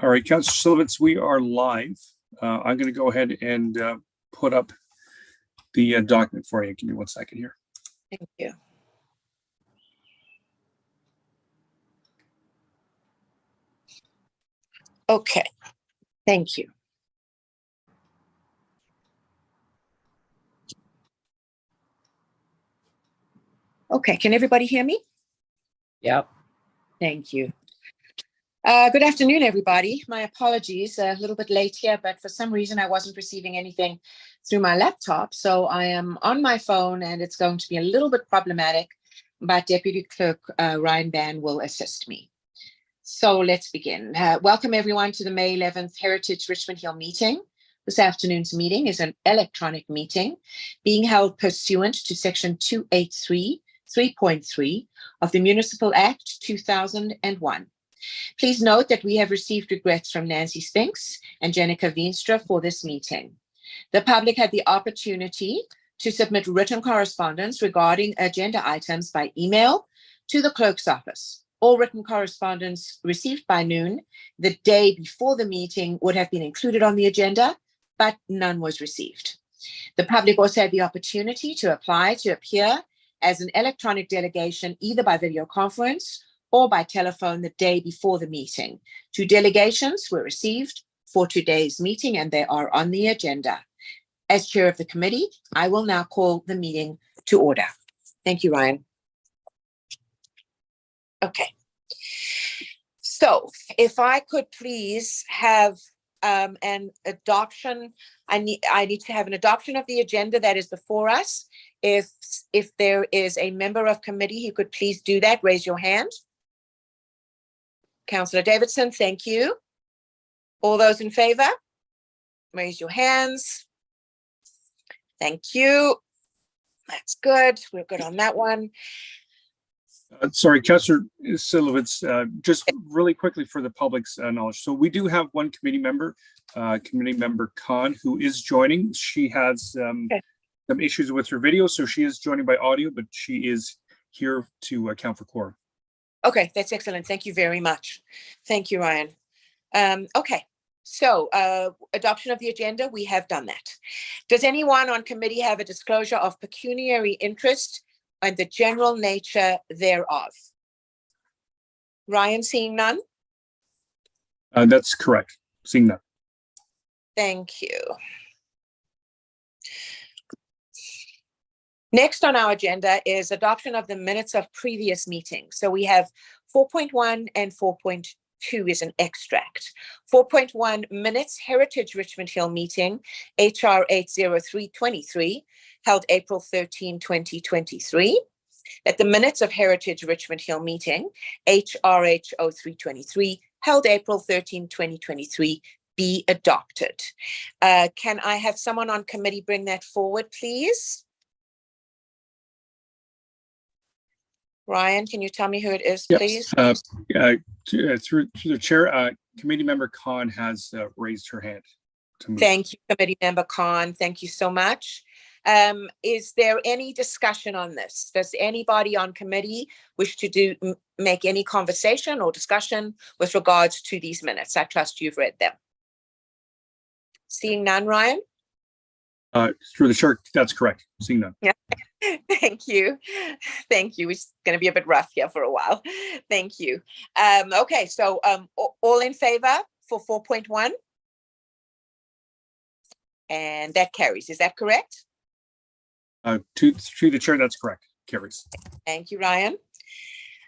All right, Councillor Sullivan, we are live. I'm going to go ahead and put up the document for you. Give me 1 second here. Thank you. Okay, thank you. Okay, can everybody hear me? Yep. Thank you. Good afternoon, everybody. My apologies, a little bit late here, but for some reason I wasn't receiving anything through my laptop. So I am on my phone and it's going to be a little bit problematic, but Deputy Clerk Ryan Ban will assist me. So let's begin. Welcome everyone to the May 11th Heritage Richmond Hill meeting. This afternoon's meeting is an electronic meeting being held pursuant to Section 283, 3.3 of the Municipal Act 2001. Please note that we have received regrets from Nancy Spinks and Jenica Veenstra for this meeting. The public had the opportunity to submit written correspondence regarding agenda items by email to the clerk's office. All written correspondence received by noon the day before the meeting would have been included on the agenda, but none was received. The public also had the opportunity to apply to appear as an electronic delegation, either by video conference or by telephone the day before the meeting. 2 delegations were received for today's meeting and they are on the agenda. As chair of the committee, I will now call the meeting to order. Thank you, Ryan. Okay. So if I could please have an adoption, I need to have an adoption of the agenda that is before us. If there is a member of committee who could please do that, raise your hand. Councillor Davidson, thank you. All those in favor, raise your hands. Thank you. That's good. We're good on that one. Sorry, Councillor Sullivan, just really quickly for the public's knowledge. So we do have one committee member Khan, who is joining. She has some issues with her video, so she is joining by audio, but she is here to account for quorum. Okay, that's excellent. Thank you very much. Thank you, Ryan. Okay, so adoption of the agenda, we have done that. Does anyone on committee have a disclosure of pecuniary interest and the general nature thereof? Ryan, seeing none? That's correct. Seeing none. Thank you. Next on our agenda is adoption of the minutes of previous meetings. So we have 4.1 and 4.2 is an extract. 4.1 minutes, Heritage Richmond Hill meeting, HR 80323, held April 13, 2023. That the minutes of Heritage Richmond Hill meeting, HRH 0323, held April 13, 2023, be adopted. Can I have someone on committee bring that forward, please? Ryan, can you tell me who it is, please? Through the chair, committee member Khan has raised her hand to move. Thank you, committee member Khan. Thank you so much. Is there any discussion on this? Does anybody on committee wish to make any conversation or discussion with regards to these minutes? I trust you've read them. Seeing none, Ryan? Through the chair, that's correct. Seeing none. Yeah. Thank you. Thank you. It's going to be a bit rough here for a while. Thank you. Okay, so all in favor for 4.1? And that carries. Is that correct? To the chair, that's correct. Carries. Thank you, Ryan.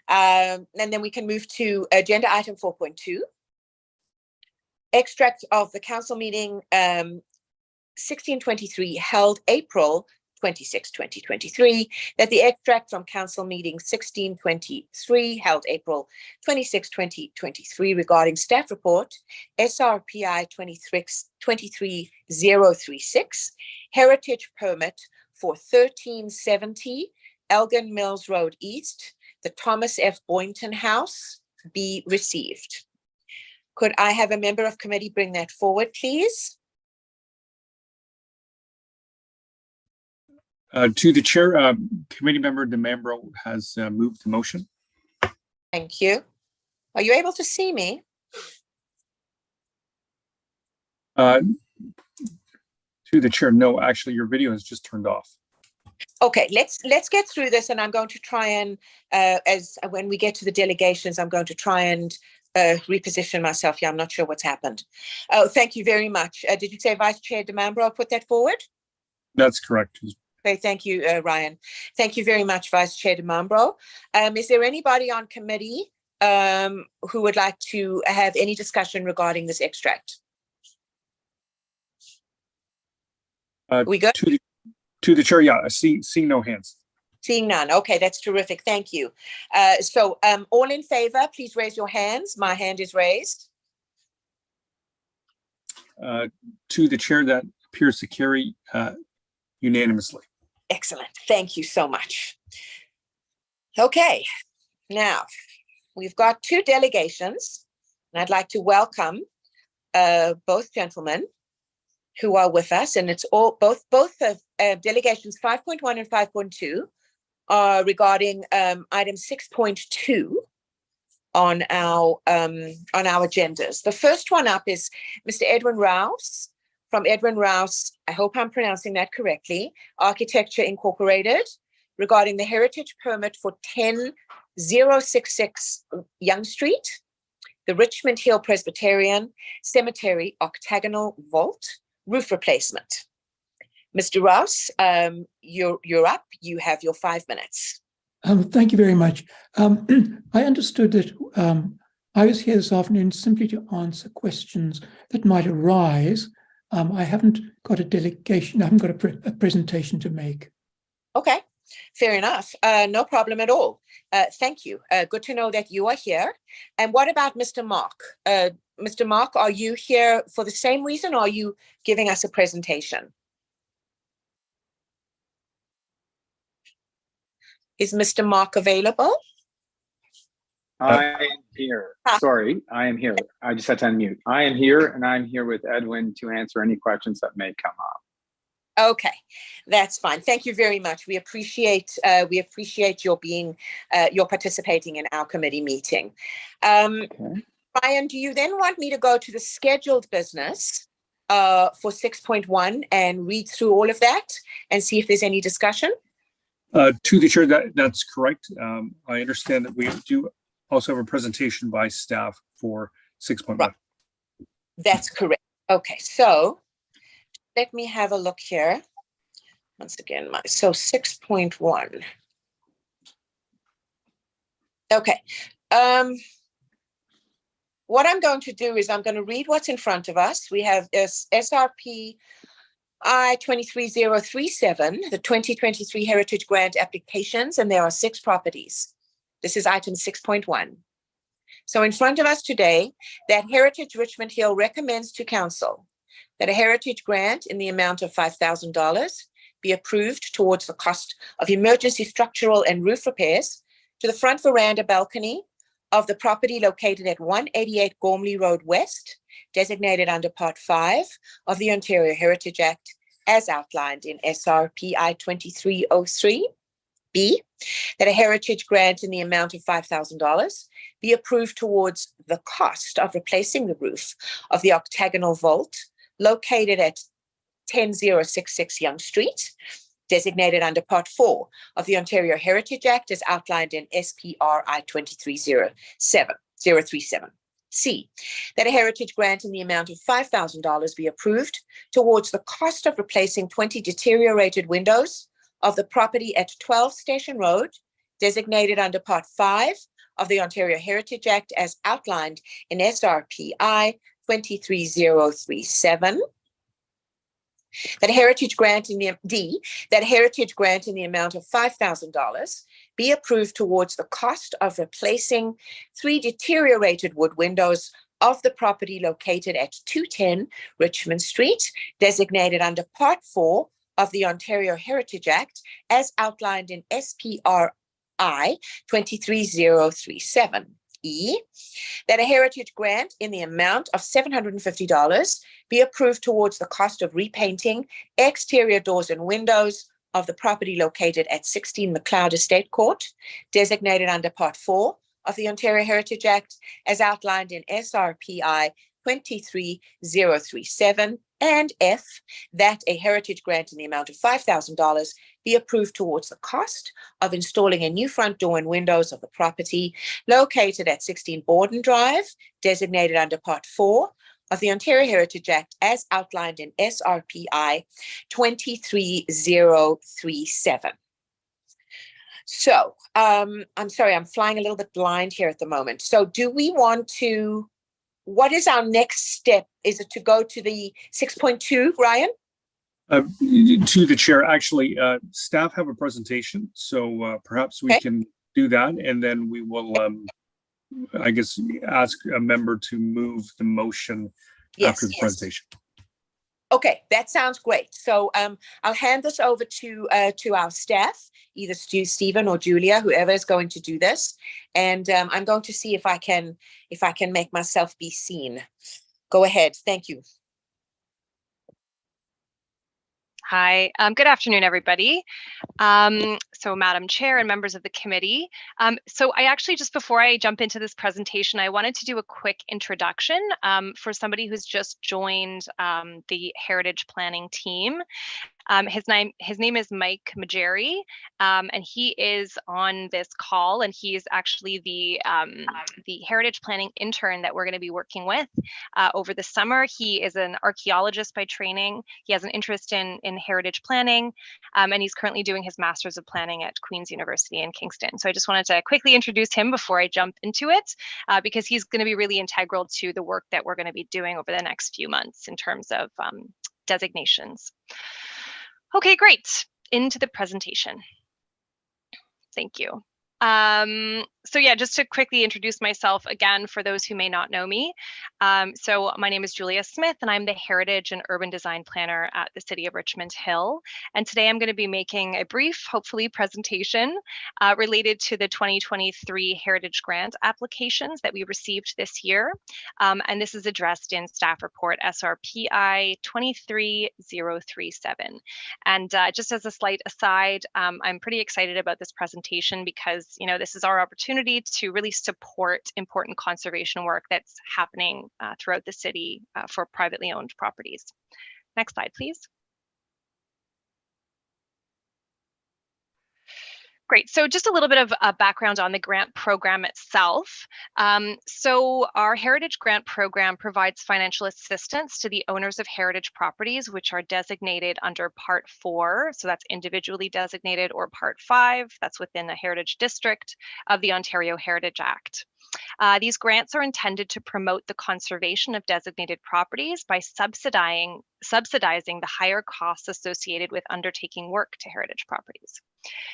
And then we can move to agenda item 4.2. Extract of the council meeting 1623 held April 26, 2023, that the extract from council meeting 1623 held April 26, 2023 regarding staff report SRPI 23036 heritage permit for 1370 Elgin Mills Road East, the Thomas F. Boynton House, be received. Could I have a member of committee bring that forward, please? To the chair, committee member DeMambro has moved the motion. Thank you. Are you able to see me? Uh, to the chair, no, actually, your video is just turned off. Okay, let's get through this, and I'm going to try and as when we get to the delegations, I'm going to try and reposition myself here. I'm not sure what's happened. Oh, thank you very much. Did you say Vice Chair DeMambro put that forward? That's correct. Okay, thank you, Ryan. Thank you very much, Vice Chair DeMambro. Is there anybody on committee who would like to have any discussion regarding this extract? We good? To the chair, yeah, seeing no hands. Seeing none. Okay, that's terrific. Thank you. So all in favor, please raise your hands. My hand is raised. To the chair, that appears to carry unanimously. Excellent. Thank you so much. Okay, now we've got two delegations, and I'd like to welcome both gentlemen who are with us, and it's all both of delegations 5.1 and 5.2 are regarding item 6.2 on our agendas. The first one up is Mr. Edwin Rouse from Edwin Rouse, I hope I'm pronouncing that correctly, Architecture Incorporated, regarding the heritage permit for 10066 Young Street, the Richmond Hill Presbyterian Cemetery octagonal vault roof replacement. Mr. Rouse, you're up. You have your 5 minutes. Thank you very much. I understood that I was here this afternoon simply to answer questions that might arise. I haven't got a delegation. I haven't got a presentation to make. Okay, fair enough. No problem at all. Thank you. Good to know that you are here. And what about Mr. Mark? Mr. Mark, are you here for the same reason, or are you giving us a presentation? Is Mr. Mark available? I am here. Sorry, I am here. I just had to unmute. I am here, and I'm here with Edwin to answer any questions that may come up. Okay, that's fine. Thank you very much. We appreciate your being your participating in our committee meeting. Okay. Ryan, do you then want me to go to the scheduled business for 6.1 and read through all of that and see if there's any discussion? To the chair, that's correct. I understand that we do also have a presentation by staff for 6.1. Right. That's correct. Okay, so let me have a look here. Once again, so 6.1. Okay. What I'm going to do is I'm going to read what's in front of us. We have SRP I-23037, the 2023 Heritage Grant applications, and there are 6 properties. This is item 6.1. So in front of us today, that Heritage Richmond Hill recommends to Council that a heritage grant in the amount of $5,000 be approved towards the cost of emergency structural and roof repairs to the front veranda balcony of the property located at 188 Gormley Road West, designated under Part 5 of the Ontario Heritage Act, as outlined in SRP I-2303. B, that a heritage grant in the amount of $5,000 be approved towards the cost of replacing the roof of the octagonal vault located at 10066 Young Street, designated under Part 4 of the Ontario Heritage Act as outlined in SPR I-23037. C, that a heritage grant in the amount of $5,000 be approved towards the cost of replacing 20 deteriorated windows of the property at 12 Station Road, designated under Part 5 of the Ontario Heritage Act as outlined in SRP I-23037. That a heritage grant in the D, that a heritage grant in the amount of $5,000 be approved towards the cost of replacing 3 deteriorated wood windows of the property located at 210 Richmond Street, designated under Part 4 of the Ontario Heritage Act as outlined in SPR I-23037. E, that a heritage grant in the amount of $750 be approved towards the cost of repainting exterior doors and windows of the property located at 16 McLeod Estate Court, designated under Part 4 of the Ontario Heritage Act as outlined in SRP 23037, and F, that a heritage grant in the amount of $5,000 be approved towards the cost of installing a new front door and windows of the property located at 16 Borden Drive, designated under Part 4 of the Ontario Heritage Act as outlined in SRPI 23037. So I'm sorry, I'm flying a little bit blind here at the moment. So do we want to, what is our next step? Is it to go to the 6.2, Ryan? To the chair, actually, staff have a presentation, so perhaps we can do that, and then we will, I guess, ask a member to move the motion after the presentation. Okay, that sounds great. So I'll hand this over to our staff, either Stephen or Julia, whoever is going to do this, and I'm going to see if I can make myself be seen. Go ahead. Thank you. Hi, good afternoon, everybody. So Madam Chair and members of the committee. So I actually, just before I jump into this presentation, I wanted to do a quick introduction for somebody who's just joined the Heritage Planning team. His name is Mike Majeri, and he is on this call, and he is actually the heritage planning intern that we're going to be working with over the summer. He is an archaeologist by training. He has an interest in heritage planning, and he's currently doing his Master's of Planning at Queen's University in Kingston. So I just wanted to quickly introduce him before I jump into it, because he's going to be really integral to the work that we're going to be doing over the next few months in terms of designations. Okay, great. Into the presentation. Thank you. So yeah, just to quickly introduce myself again for those who may not know me. So my name is Julia Smith, and I'm the Heritage and Urban Design Planner at the City of Richmond Hill. And today I'm going to be making a brief, hopefully, presentation related to the 2023 Heritage Grant applications that we received this year. And this is addressed in Staff Report SRPI 23037. And just as a slight aside, I'm pretty excited about this presentation because, you know, this is our opportunity to really support important conservation work that's happening throughout the city for privately owned properties. Next slide, please. Great. So just a little bit of background on the grant program itself. So our Heritage Grant Program provides financial assistance to the owners of heritage properties, which are designated under Part 4. So that's individually designated, or Part 5, that's within the Heritage District of the Ontario Heritage Act. These grants are intended to promote the conservation of designated properties by subsidizing the higher costs associated with undertaking work to heritage properties.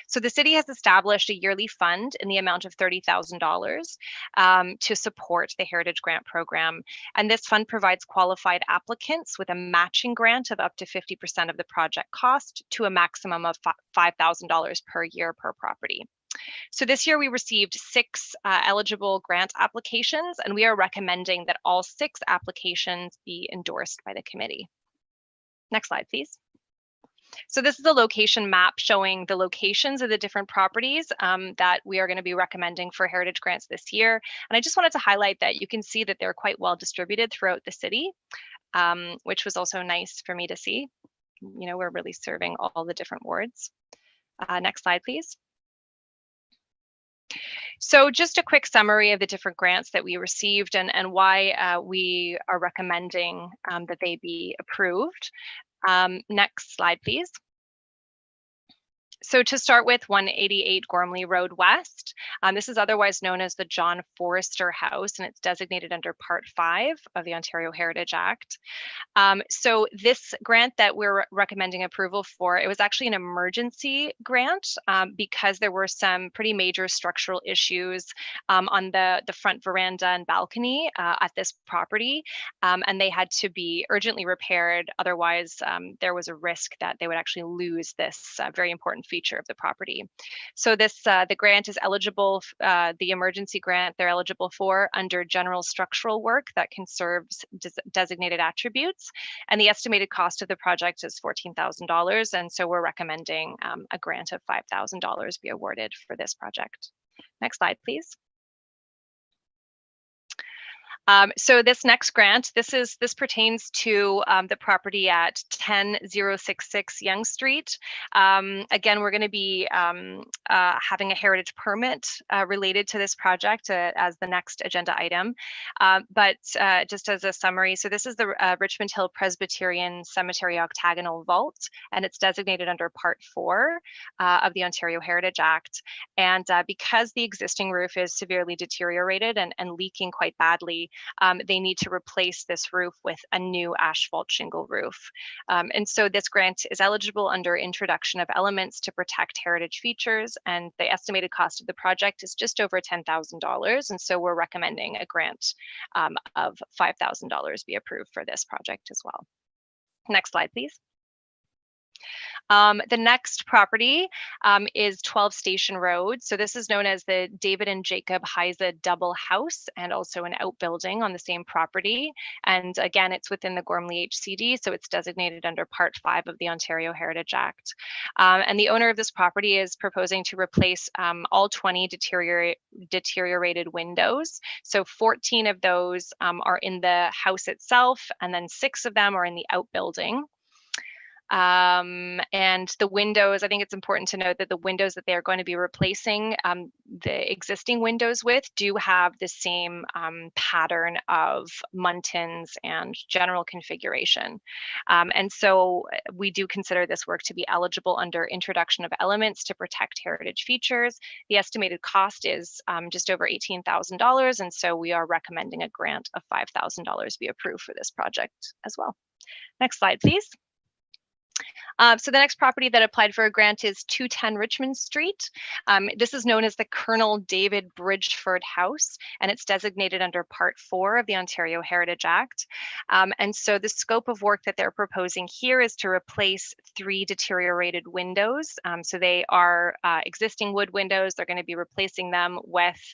So the city has established a yearly fund in the amount of $30,000 to support the Heritage Grant Program. And this fund provides qualified applicants with a matching grant of up to 50% of the project cost to a maximum of $5,000 per year per property. So this year we received 6 eligible grant applications, and we are recommending that all 6 applications be endorsed by the committee. Next slide, please. So this is a location map showing the locations of the different properties that we are going to be recommending for heritage grants this year. And I just wanted to highlight that you can see that they're quite well distributed throughout the city, which was also nice for me to see. You know, we're really serving all the different wards. Next slide, please. So just a quick summary of the different grants that we received and why we are recommending that they be approved. Next slide, please. So to start with, 188 Gormley Road West. This is otherwise known as the John Forrester House, and it's designated under Part 5 of the Ontario Heritage Act. So this grant that we're recommending approval for, it was actually an emergency grant because there were some pretty major structural issues on the front veranda and balcony at this property, and they had to be urgently repaired. Otherwise, there was a risk that they would actually lose this very important feature of the property. So this the grant is eligible, the emergency grant they're eligible for under general structural work that conserves designated attributes, and the estimated cost of the project is $14,000, and so we're recommending a grant of $5,000 be awarded for this project. Next slide, please. So this next grant, this pertains to the property at 10066 Yonge Street. Again, we're going to be having a heritage permit related to this project as the next agenda item. But just as a summary, so this is the Richmond Hill Presbyterian Cemetery Octagonal Vault, and it's designated under Part 4 of the Ontario Heritage Act. And because the existing roof is severely deteriorated and leaking quite badly, they need to replace this roof with a new asphalt shingle roof. And so this grant is eligible under introduction of elements to protect heritage features, and the estimated cost of the project is just over $10,000. And so we're recommending a grant of $5,000 be approved for this project as well. Next slide, please. The next property is 12 Station Road. So this is known as the David and Jacob Heise double house and also an outbuilding on the same property. And again, it's within the Gormley HCD, so it's designated under Part 5 of the Ontario Heritage Act. And the owner of this property is proposing to replace all 20 deteriorated windows. So 14 of those are in the house itself, and then 6 of them are in the outbuilding. And the windows, I think it's important to note that the windows that they're going to be replacing the existing windows with do have the same pattern of muntins and general configuration. And so we do consider this work to be eligible under introduction of elements to protect heritage features. The estimated cost is just over $18,000. And so we are recommending a grant of $5,000 be approved for this project as well. Next slide, please. So the next property that applied for a grant is 210 Richmond Street. This is known as the Colonel David Bridgeford House, and it's designated under Part 4 of the Ontario Heritage Act. And so the scope of work that they're proposing here is to replace 3 deteriorated windows. So they are existing wood windows. They're going to be replacing them with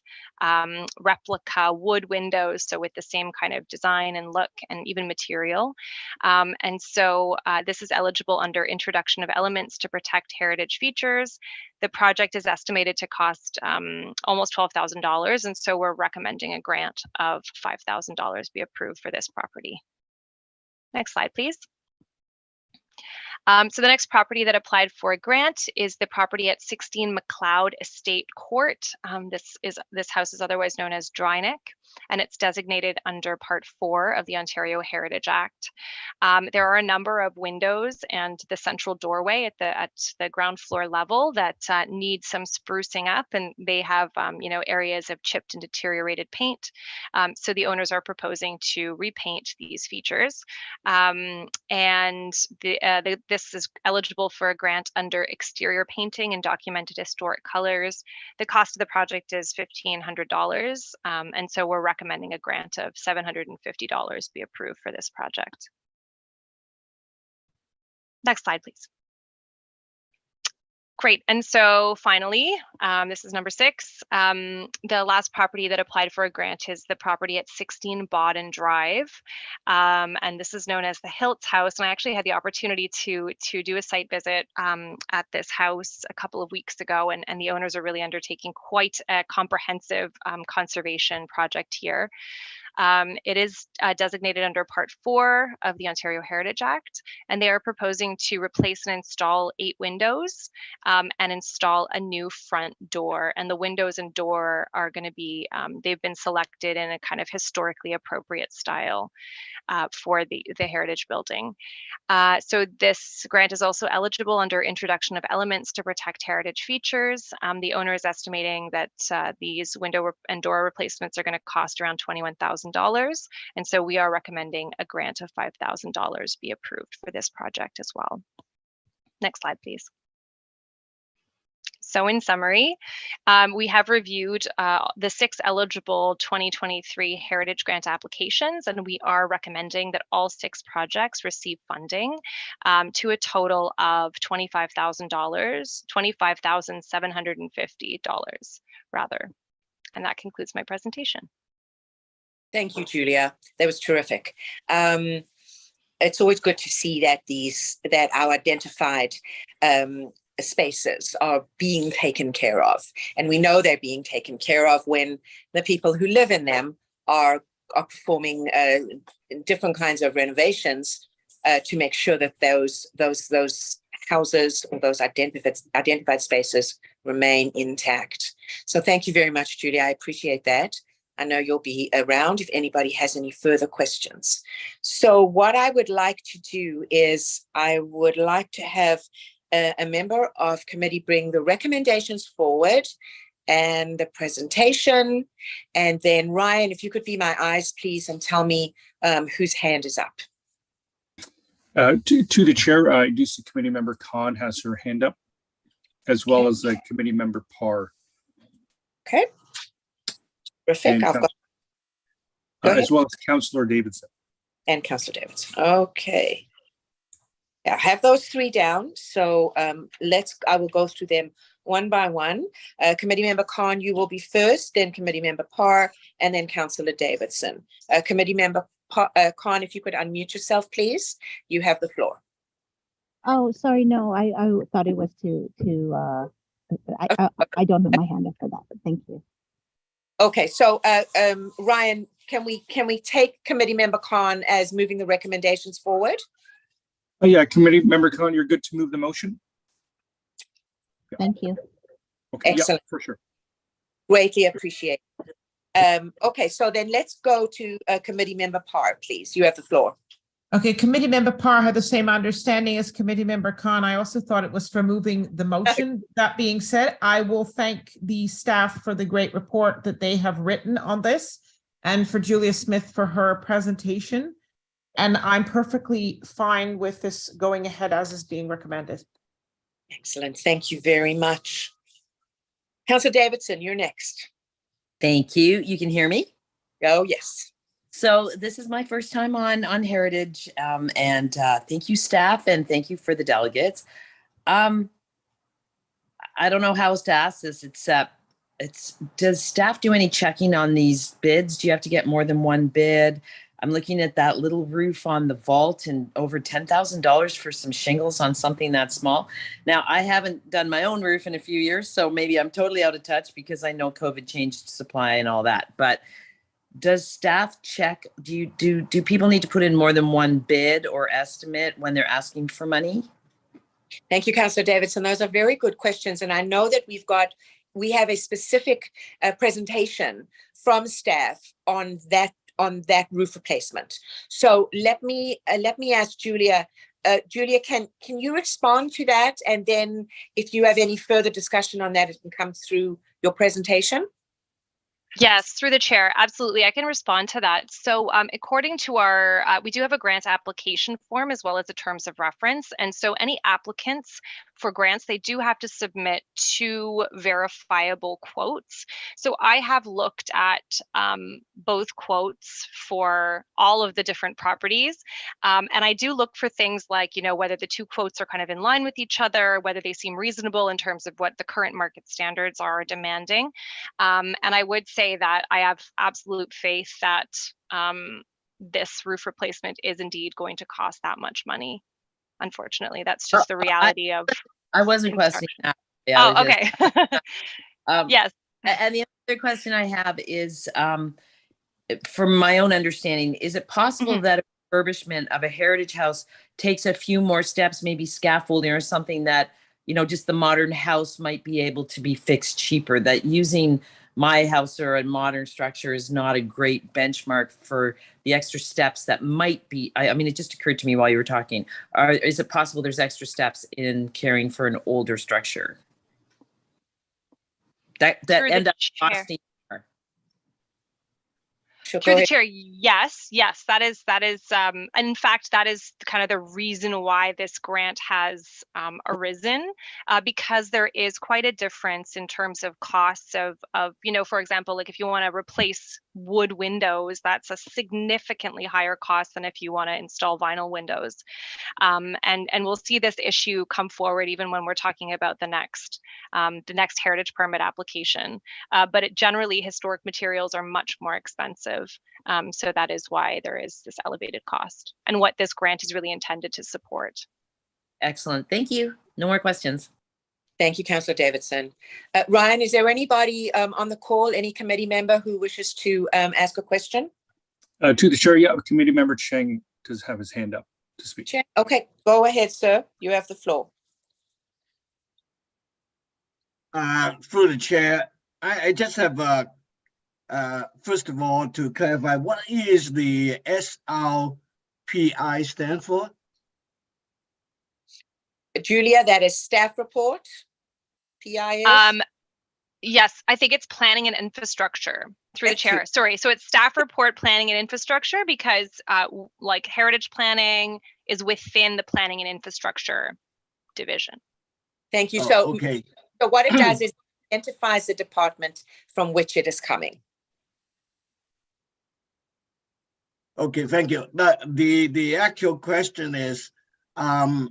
replica wood windows, so with the same kind of design and look and even material. And so this is eligible under introduction of elements to protect heritage features. The project is estimated to cost almost $12,000, and so we're recommending a grant of $5,000 be approved for this property. Next slide, please. So the next property that applied for a grant is the property at 16 McLeod Estate Court. This house is otherwise known as Dryneck, and it's designated under Part 4 of the Ontario Heritage Act. There are a number of windows and the central doorway at the ground floor level that need some sprucing up, and they have areas of chipped and deteriorated paint. So the owners are proposing to repaint these features, and this is eligible for a grant under exterior painting and documented historic colors. The cost of the project is $1,500, and so we're recommending a grant of $750 be approved for this project. Next slide, please. Great. And so finally, this is number 6. The last property that applied for a grant is the property at 16 Bodden Drive. And this is known as the Hiltz House. And I actually had the opportunity to do a site visit at this house a couple of weeks ago. And the owners are really undertaking quite a comprehensive conservation project here. It is designated under Part 4 of the Ontario Heritage Act, and they are proposing to replace and install 8 windows and install a new front door. And the windows and door are going to be, they've been selected in a kind of historically appropriate style for the heritage building. So this grant is also eligible under introduction of elements to protect heritage features. The owner is estimating that these window and door replacements are going to cost around $21,000. And so we are recommending a grant of $5,000 be approved for this project as well. Next slide, please. So in summary, we have reviewed the 6 eligible 2023 Heritage Grant applications, and we are recommending that all 6 projects receive funding to a total of $25,000, $25,750 rather. And that concludes my presentation. Thank you, Julia. That was terrific. It's always good to see that our identified spaces are being taken care of. And we know they're being taken care of when the people who live in them are performing different kinds of renovations to make sure that those houses or those identified spaces remain intact. So thank you very much, Julia. I appreciate that. I know you'll be around if anybody has any further questions. So what I would like to do is I would like to have a member of committee bring the recommendations forward and the presentation. And then Ryan, if you could be my eyes, please, and tell me whose hand is up. To the chair, I do see committee member Khan has her hand up, as well as committee member Parr. Okay. Terrific. As well as Councillor Davidson. And Councillor Davidson. Okay. Yeah, I have those three down. So I will go through them one by one. Committee member Khan, you will be first, then committee member Parr, and then Councillor Davidson. Committee member Khan, if you could unmute yourself, please. You have the floor. Oh, sorry. No, I thought it was I don't have my hand up for that, but thank you. Okay, so Ryan, can we take committee member Khan as moving the recommendations forward? Oh yeah, committee member Khan, you're good to move the motion. Yeah. Thank you. Okay, excellent. Yeah, for sure. Greatly appreciate it. Okay, so then let's go to committee member Parr, please. You have the floor. Okay, committee member Parr had the same understanding as committee member Khan. I also thought it was for moving the motion. That being said, I will thank the staff for the great report that they have written on this, and for Julia Smith for her presentation. And I'm perfectly fine with this going ahead as is being recommended. Excellent. Thank you very much. Councillor Davidson, you're next. Thank you. You can hear me? Oh, yes. So this is my first time on Heritage, and thank you, staff, and thank you for the delegates. I don't know how else to ask this, except does staff do any checking on these bids? Do you have to get more than one bid? I'm looking at that little roof on the vault and over $10,000 for some shingles on something that small. Now, I haven't done my own roof in a few years, so maybe I'm totally out of touch because I know COVID changed supply and all that. But does staff check? Do people need to put in more than one bid or estimate when they're asking for money? Thank you, Councillor Davidson. Those are very good questions, and I know that we have a specific presentation from staff on that roof replacement. So let me ask Julia. Julia, can you respond to that? And then if you have any further discussion on that, it can come through your presentation. Yes, through the chair. Absolutely. I can respond to that. So according to our, we do have a grant application form as well as the terms of reference. And so any applicants for grants, they do have to submit 2 verifiable quotes. So I have looked at both quotes for all of the different properties. And I do look for things like, whether the 2 quotes are kind of in line with each other, whether they seem reasonable in terms of what the current market standards are demanding. And I would say that I have absolute faith that this roof replacement is indeed going to cost that much money. Unfortunately, that's just the reality of. I wasn't questioning that. Yeah, okay. Yes. And the other question I have is, from my own understanding, is it possible that a refurbishment of a heritage house takes a few more steps, maybe scaffolding or something that, just the modern house might be able to be fixed cheaper, that using my house or a modern structure is not a great benchmark for the extra steps that might be, I mean, it just occurred to me while you were talking. Is it possible there's extra steps in caring for an older structure that end up costing more? Through the chair, yes, that is, and in fact, that is kind of the reason why this grant has arisen, because there is quite a difference in terms of costs of, for example, like if you want to replace wood windows, that's a significantly higher cost than if you want to install vinyl windows. And we'll see this issue come forward even when we're talking about the next heritage permit application. But generally, historic materials are much more expensive. So that is why there is this elevated cost and what this grant is really intended to support. Excellent. Thank you. No more questions. Thank you, Councillor Davidson. Ryan, is there anybody on the call, any committee member who wishes to ask a question? To the chair, yeah, committee member Chang does have his hand up to speak. Okay, go ahead, sir. You have the floor. Through the chair, I just have first of all to clarify what is the SRPI stand for? Julia, that is staff report. PIS. Yes, I think it's planning and infrastructure through the Thank you. chair. Sorry, so it's staff report planning and infrastructure because like heritage planning is within the planning and infrastructure division. Thank you. Oh, okay. So what it does is identifies the department from which it is coming. Okay, thank you. The actual question is, are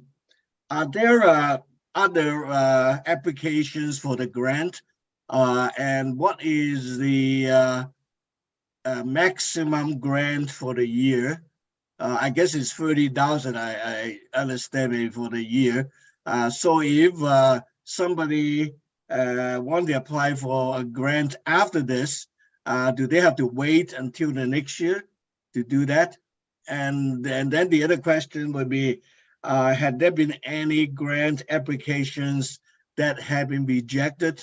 there other applications for the grant? And what is the maximum grant for the year? I guess it's 30,000. I understand it for the year. So if somebody want to apply for a grant after this, do they have to wait until the next year to do that? And then the other question would be, had there been any grant applications that have been rejected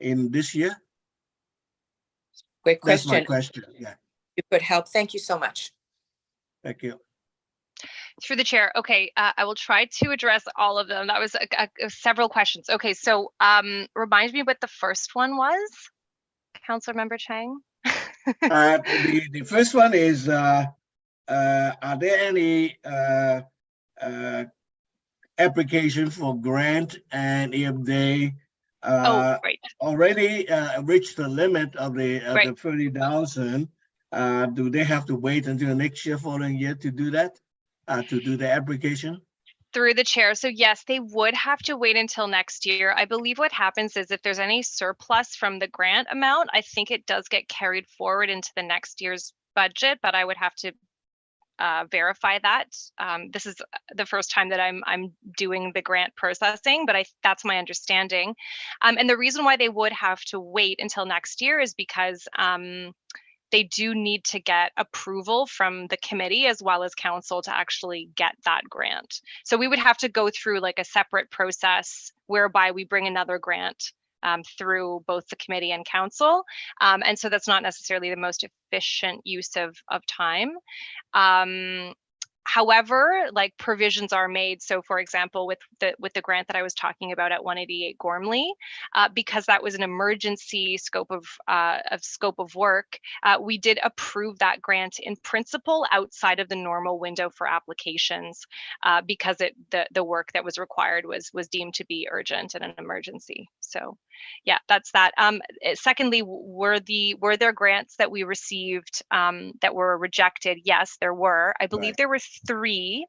in this year? Great That's my question. question. Yeah, You could help. Thank you so much. thank you. Through the chair. Okay, I will try to address all of them. That was several questions. Okay, so remind me what the first one was, Councillor Member Chang. The first one is, are there any application for grant, and if they Right. already reached the limit of the Right. 30,000, do they have to wait until next year, following year to do that, to do the application? Through the chair. So yes, they would have to wait until next year. I believe what happens is if there's any surplus from the grant amount, I think it does get carried forward into the next year's budget, but I would have to verify that. This is the first time that I'm doing the grant processing, but that's my understanding. And the reason why they would have to wait until next year is because they do need to get approval from the committee as well as council to actually get that grant. So we would have to go through like a separate process whereby we bring another grant through both the committee and council. And so that's not necessarily the most efficient use of time. However, like provisions are made. So for example, with the grant that I was talking about at 188 Gormley, because that was an emergency scope of work, we did approve that grant in principle outside of the normal window for applications, because the work that was required was deemed to be urgent and an emergency. So yeah, that's that. Secondly, were there grants that we received that were rejected? Yes, there were. I believe there were 3.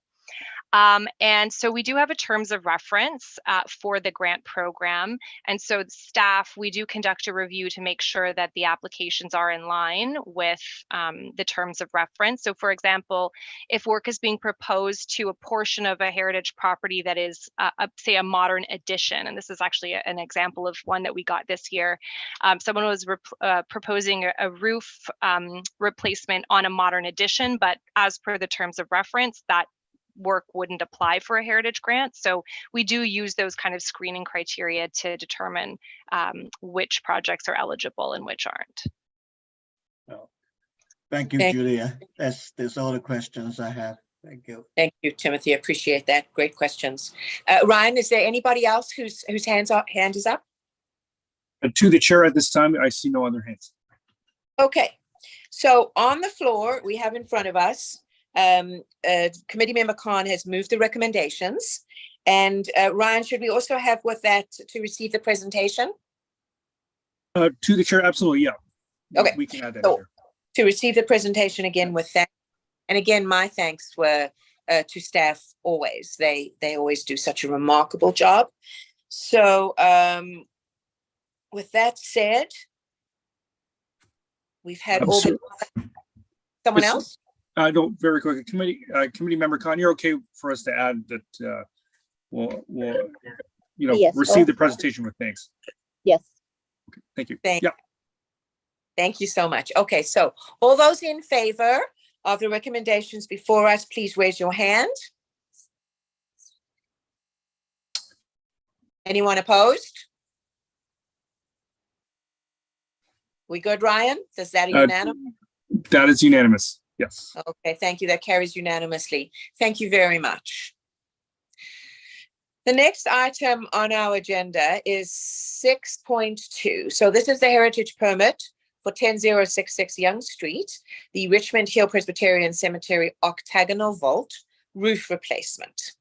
And so we do have a terms of reference for the grant program. And so staff, we do conduct a review to make sure that the applications are in line with the terms of reference. So for example, if work is being proposed to a portion of a heritage property that is, say, a modern addition, and this is actually an example of one that we got this year, someone was proposing a roof replacement on a modern addition, but as per the terms of reference, that work wouldn't apply for a heritage grant. So we do use those kind of screening criteria to determine which projects are eligible and which aren't. Oh, thank you, Julia. That's all the questions I have. Thank you. Thank you, Timothy. Appreciate that. Great questions. Ryan, is there anybody else whose hand is up? To the chair at this time, I see no other hands. Okay, so on the floor, we have in front of us, Committee Member Khan has moved the recommendations. And Ryan, should we also have with that to receive the presentation? To the chair, absolutely, yeah. Okay. We can add that So, here. to receive the presentation again with that. And again, my thanks were to staff always. They always do such a remarkable job. So with that said, we've had all the, someone else? No, very quickly, committee member Khan, you're okay for us to add that we'll Yes. receive the presentation with thanks. Yes. Okay, thank you. Thank Yeah. Thank you so much. Okay, so all those in favor of the recommendations before us, please raise your hand. Anyone opposed? We good, Ryan? Is that unanimous? That is unanimous. Yes. Okay, thank you. That carries unanimously. Thank you very much. The next item on our agenda is 6.2. So this is the heritage permit for 10066 Young Street, the Richmond Hill Presbyterian Cemetery octagonal vault roof replacement.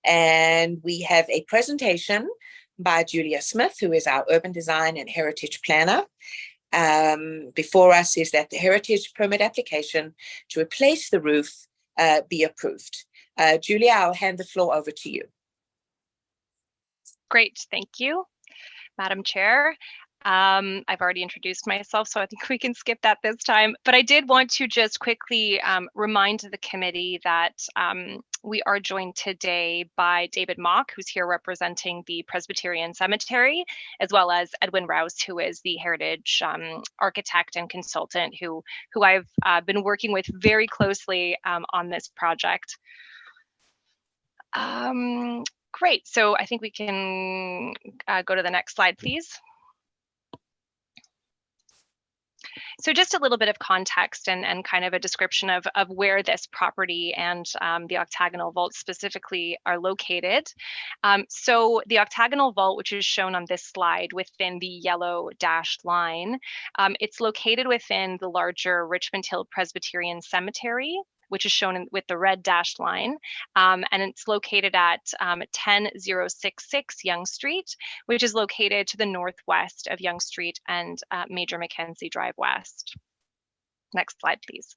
And we have a presentation by Julia Smith, who is our urban design and heritage planner. Before us is that the heritage permit application to replace the roof be approved. Julia, I'll hand the floor over to you. Great, thank you, Madam Chair. I've already introduced myself, so I think we can skip that this time. But I did want to just quickly remind the committee that we are joined today by David Mock, who's here representing the Presbyterian Cemetery, as well as Edwin Rouse, who is the heritage architect and consultant who I've been working with very closely on this project. Great, so I think we can go to the next slide, please. So just a little bit of context and kind of a description of where this property and the octagonal vault specifically are located. So the octagonal vault, which is shown on this slide within the yellow dashed line, it's located within the larger Richmond Hill Presbyterian Cemetery, which is shown with the red dashed line. And it's located at 10066 Young Street, which is located to the northwest of Young Street and Major Mackenzie Drive West. Next slide, please.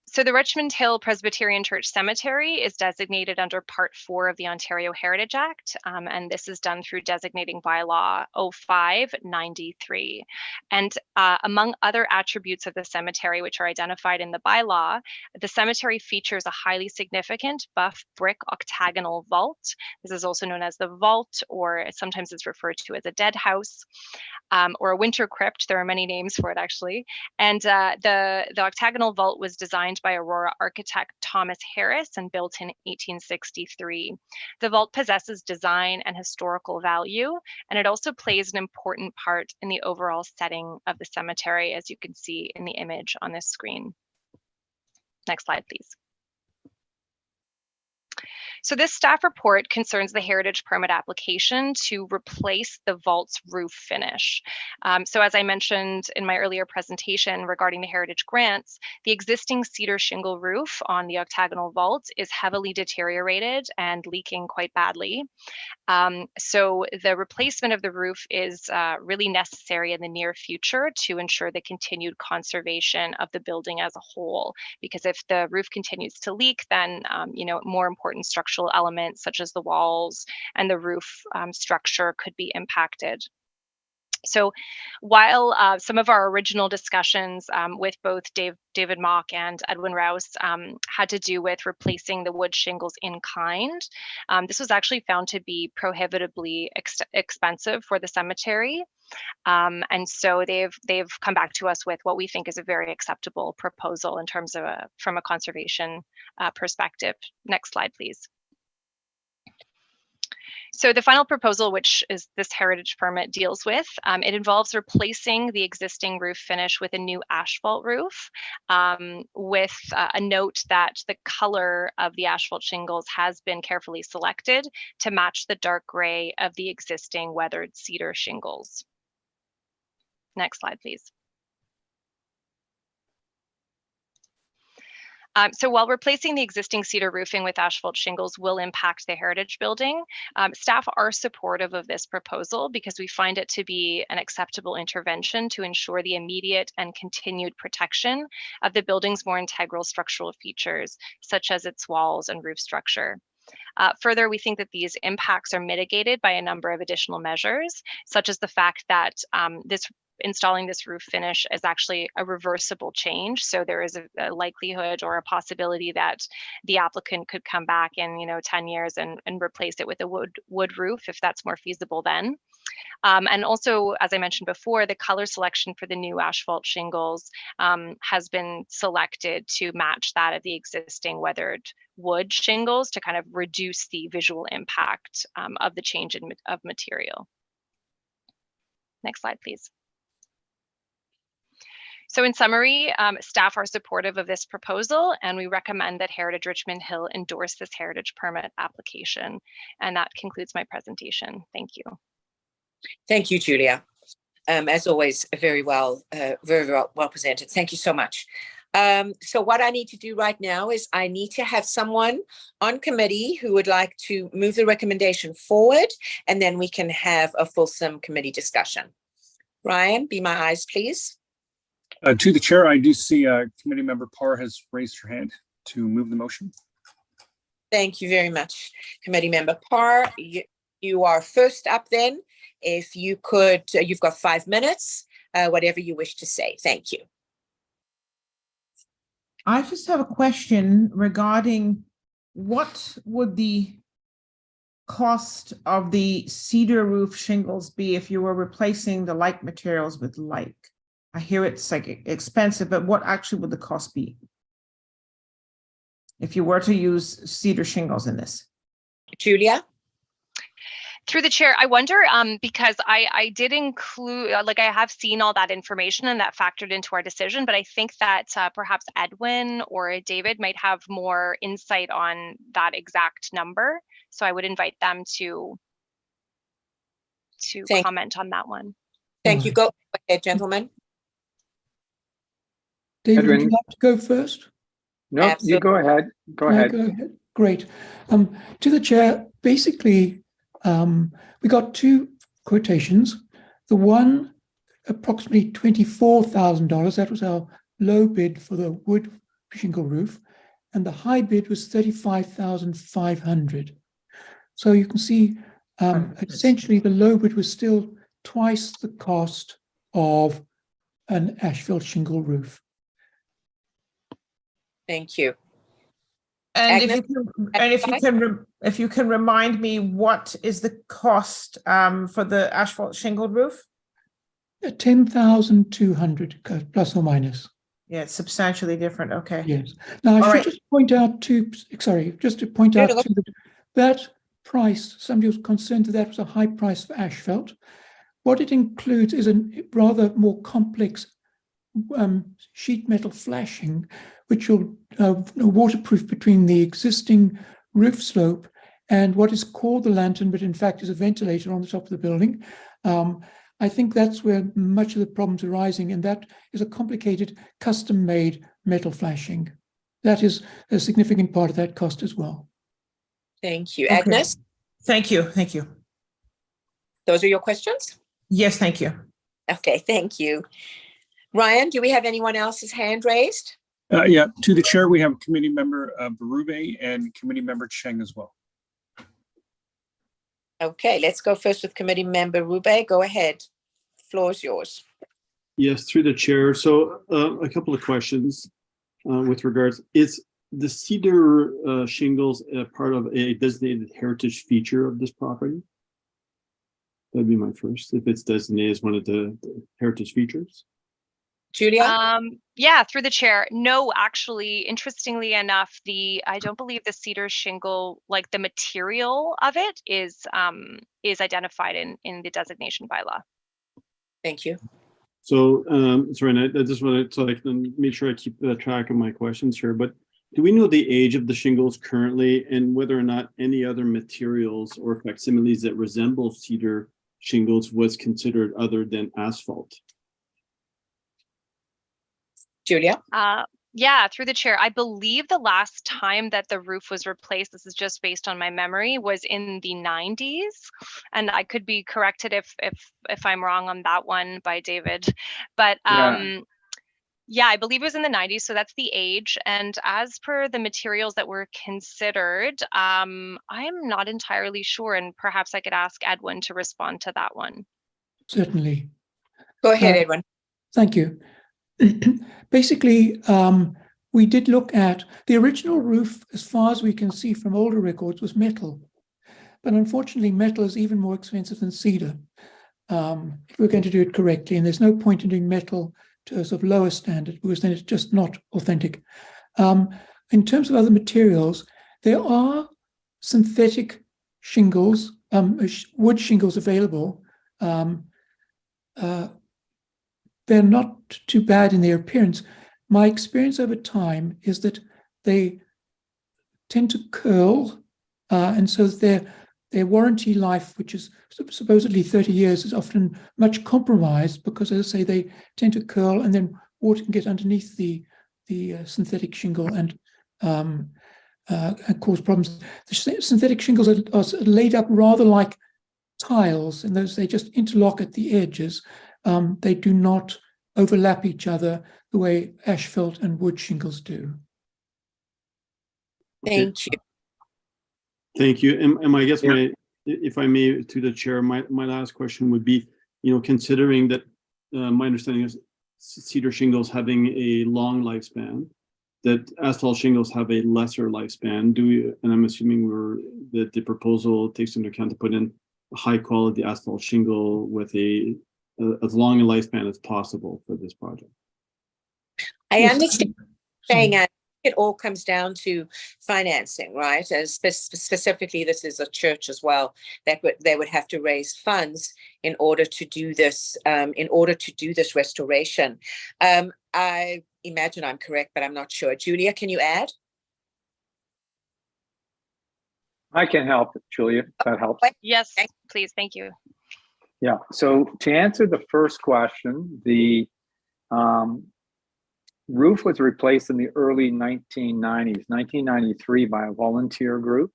So the Richmond Hill Presbyterian Church Cemetery is designated under Part 4 of the Ontario Heritage Act, and this is done through designating bylaw 0593. And among other attributes of the cemetery, which are identified in the bylaw, the cemetery features a highly significant buff brick octagonal vault. This is also known as the vault, or sometimes it's referred to as a dead house, or a winter crypt. There are many names for it, actually. And the octagonal vault was designed by Aurora architect Thomas Harris and built in 1863. The vault possesses design and historical value, and it also plays an important part in the overall setting of the cemetery, as you can see in the image on this screen. Next slide, please. So this staff report concerns the heritage permit application to replace the vault's roof finish. So as I mentioned in my earlier presentation regarding the heritage grants, the existing cedar shingle roof on the octagonal vault is heavily deteriorated and leaking quite badly. So the replacement of the roof is really necessary in the near future to ensure the continued conservation of the building as a whole. Because if the roof continues to leak, then more important structural elements such as the walls and the roof structure could be impacted. So while some of our original discussions with both David Mock and Edwin Rouse had to do with replacing the wood shingles in kind, this was actually found to be prohibitively expensive for the cemetery. And so they've come back to us with what we think is a very acceptable proposal in terms of from a conservation perspective. Next slide, please. So the final proposal, which is this heritage permit deals with, it involves replacing the existing roof finish with a new asphalt roof, with a note that the color of the asphalt shingles has been carefully selected to match the dark gray of the existing weathered cedar shingles. Next slide, please. So while replacing the existing cedar roofing with asphalt shingles will impact the heritage building, staff are supportive of this proposal because we find it to be an acceptable intervention to ensure the immediate and continued protection of the building's more integral structural features, such as its walls and roof structure. Further, we think that these impacts are mitigated by a number of additional measures, such as the fact that installing this roof finish is actually a reversible change. So there is a likelihood or a possibility that the applicant could come back in 10 years and replace it with a wood roof if that's more feasible then. And also, as I mentioned before, the color selection for the new asphalt shingles has been selected to match that of the existing weathered wood shingles to kind of reduce the visual impact of the change of material. Next slide, please. So in summary, staff are supportive of this proposal, and we recommend that Heritage Richmond Hill endorse this heritage permit application. And that concludes my presentation. Thank you. Thank you, Julia. As always, very well presented. Thank you so much. So what I need to do right now is I need to have someone on committee who would like to move the recommendation forward, and then we can have a fulsome committee discussion. Ryan, be my eyes, please. To the chair, I do see committee member Parr has raised her hand to move the motion. Thank you very much, committee member Parr. You are first up then. If you could, you've got 5 minutes, whatever you wish to say. Thank you. I just have a question regarding what would the cost of the cedar roof shingles be if you were replacing the like materials with like? I hear it's like expensive, but what actually would the cost be if you were to use cedar shingles in this? Julia? Through the chair, I wonder, because I did include, like I have seen all that information and that factored into our decision, but I think that perhaps Edwin or David might have more insight on that exact number. So I would invite them to comment on that one. Thank you. Go ahead, gentlemen. David, Edwin. would you like to go first? No, Absolutely. you go ahead. Go ahead. Go ahead. Great. To the chair, basically, we got two quotations. The one, approximately $24,000. That was our low bid for the wood shingle roof, and the high bid was $35,500. So you can see, essentially, the low bid was still twice the cost of an asphalt shingle roof. Thank you. And Agnes? if you can remind me, what is the cost for the asphalt shingled roof? 10,200 plus or minus. Yeah, it's substantially different. Okay. Yes. Now I All should right. just point out that price. Somebody was concerned that was a high price for asphalt. What it includes is a rather more complex sheet metal flashing, which will waterproof between the existing roof slope and what is called the lantern, but in fact is a ventilator on the top of the building. I think that's where much of the problems are arising, and that is a complicated custom-made metal flashing. That is a significant part of that cost as well. Thank you. Okay. Agnes? Thank you. Thank you. Those are your questions? Yes, thank you. Okay, thank you. Ryan, do we have anyone else's hand raised? Yeah, to the chair, we have committee member Berube and committee member Cheng as well. Okay, let's go first with committee member Rube. Go ahead. Floor is yours. Yes, through the chair. So a couple of questions with regards. Is the cedar shingles part of a designated heritage feature of this property? That'd be my first, if it's designated as one of the heritage features. Julia? Yeah, through the chair. No, actually, interestingly enough, I don't believe the cedar shingle, like the material of it is identified in the designation bylaw. Thank you. So, sorry, I just want to, so I can make sure I keep track of my questions here, but do we know the age of the shingles currently and whether or not any other materials or facsimiles that resemble cedar shingles was considered other than asphalt? Julia? Yeah, through the chair. I believe the last time that the roof was replaced, this is just based on my memory, was in the 90s. And I could be corrected if I'm wrong on that one by David. But yeah, I believe it was in the 90s. So that's the age. And as per the materials that were considered, I am not entirely sure. And perhaps I could ask Edwin to respond to that one. Certainly. Go ahead, Edwin. Thank you. Basically, we did look at the original roof, as far as we can see from older records, was metal. But unfortunately, metal is even more expensive than cedar. if we're going to do it correctly. And there's no point in doing metal to a sort of lower standard, because then it's just not authentic. In terms of other materials, there are synthetic shingles, wood shingles available. They're not too bad in their appearance. My experience over time is that they tend to curl, and so their warranty life, which is supposedly 30 years, is often much compromised because, as I say, they tend to curl, and then water can get underneath the synthetic shingle and cause problems. The synthetic shingles are laid up rather like tiles, and those they just interlock at the edges. They do not overlap each other the way asphalt and wood shingles do. Thank you. Thank you. And I guess if I may, to the chair, my last question would be, considering that my understanding is cedar shingles having a long lifespan, that asphalt shingles have a lesser lifespan. And I'm assuming that the proposal takes into account to put in a high quality asphalt shingle with as long a lifespan as possible for this project. I understand saying it all comes down to financing, right? As specifically, this is a church as well, that they would have to raise funds in order to do this, restoration. I imagine I'm correct, but I'm not sure. Julia, can you add? I can help, Julia, if that helps. Yes, please. Thank you. Yeah. So to answer the first question, the roof was replaced in the early 1990s, 1993, by a volunteer group,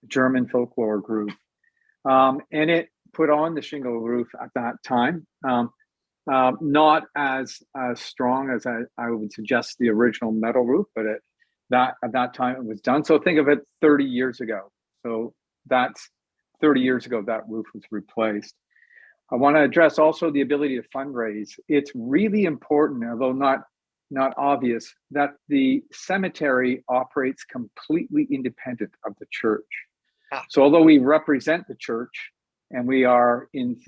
a German folklore group. And it put on the shingle roof at that time. Not as strong as I would suggest the original metal roof, but at that time it was done. So think of it 30 years ago. So that's 30 years ago that roof was replaced. I want to address also the ability to fundraise. It's really important, although not obvious, that the cemetery operates completely independent of the church. So although we represent the church, and we are in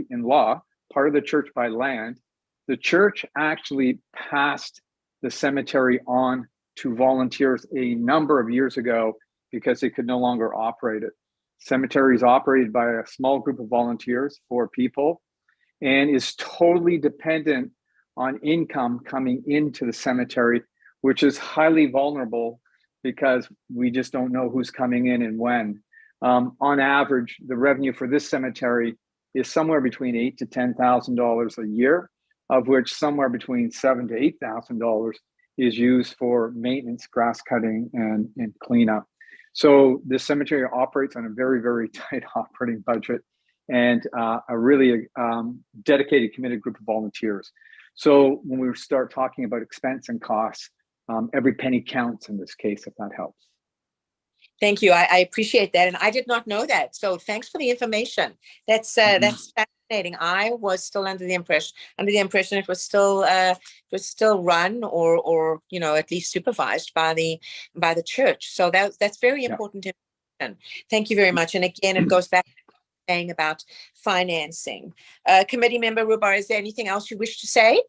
law, part of the church by land, the church actually passed the cemetery on to volunteers a number of years ago because it could no longer operate it. Cemetery is operated by a small group of volunteers, 4 people, and is totally dependent on income coming into the cemetery, which is highly vulnerable because we just don't know who's coming in and when. On average, the revenue for this cemetery is somewhere between $8,000 to $10,000 a year, of which somewhere between $7,000 to $8,000 is used for maintenance, grass cutting, and cleanup. So this cemetery operates on a very, very tight operating budget and a really dedicated, committed group of volunteers. So when we start talking about expense and costs, every penny counts in this case, if that helps. Thank you. I appreciate that. And I did not know that. So thanks for the information. That's fascinating. I was still under the impression it was still run or at least supervised by the church. So that's very important information. Thank you very much. And again, it goes back to saying about financing. Committee member Rubar, is there anything else you wish to say?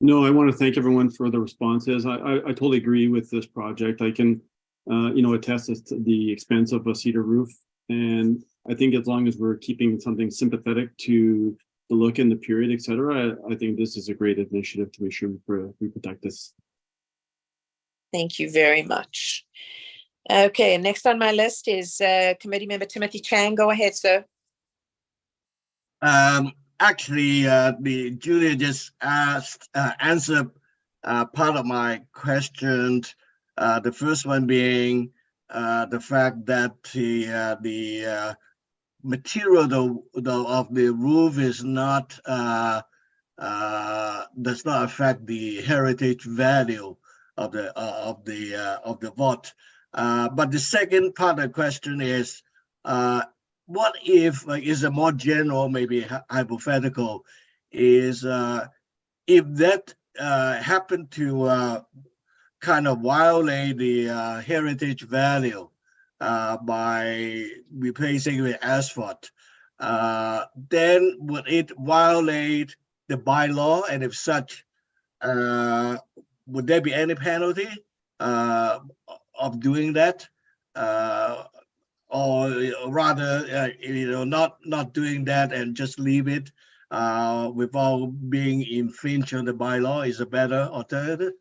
No, I want to thank everyone for the responses. I totally agree with this project. I can attest to the expense of a cedar roof. And I think as long as we're keeping something sympathetic to the look and the period, et cetera, I think this is a great initiative to make sure we protect this. Thank you very much. Okay, and next on my list is Committee Member Timothy Chang. Go ahead, sir. Actually, Julia just answered part of my questions. The first one being the fact that the material of the roof is not does not affect the heritage value of the vault. But the second part of the question is, what if, is a more general, maybe hypothetical, is if that happened to kind of violate the heritage value by replacing with asphalt, then would it violate the bylaw? And if such, would there be any penalty of doing that? Or rather, not doing that and just leave it without being infringed on the bylaw is a better alternative?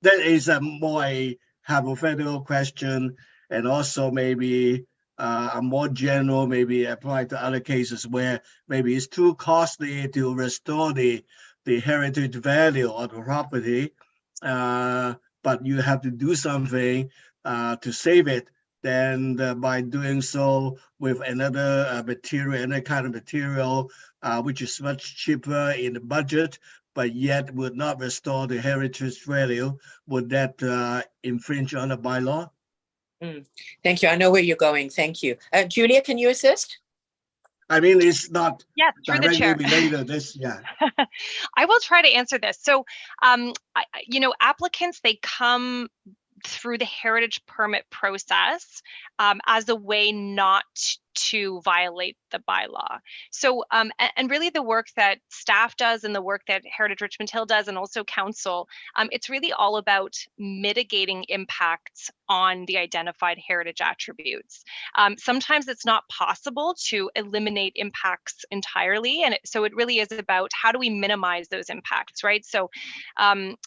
That is a more a hypothetical question, and also maybe a more general, maybe apply to other cases where maybe it's too costly to restore the heritage value of the property, but you have to do something to save it. Then by doing so with another material, another kind of material, which is much cheaper in the budget, but yet would not restore the heritage value, would that infringe on the bylaw? Thank you. I know where you're going. Thank you. Julia, can you assist? I mean, it's not Yes, through the directly chair. related to this, yeah. I will try to answer this. So, applicants, they come through the heritage permit process as a way not to violate the bylaw. So, and really the work that staff does and the work that Heritage Richmond Hill does and also council, it's really all about mitigating impacts on the identified heritage attributes. Sometimes it's not possible to eliminate impacts entirely. And so it really is about how do we minimize those impacts, right? So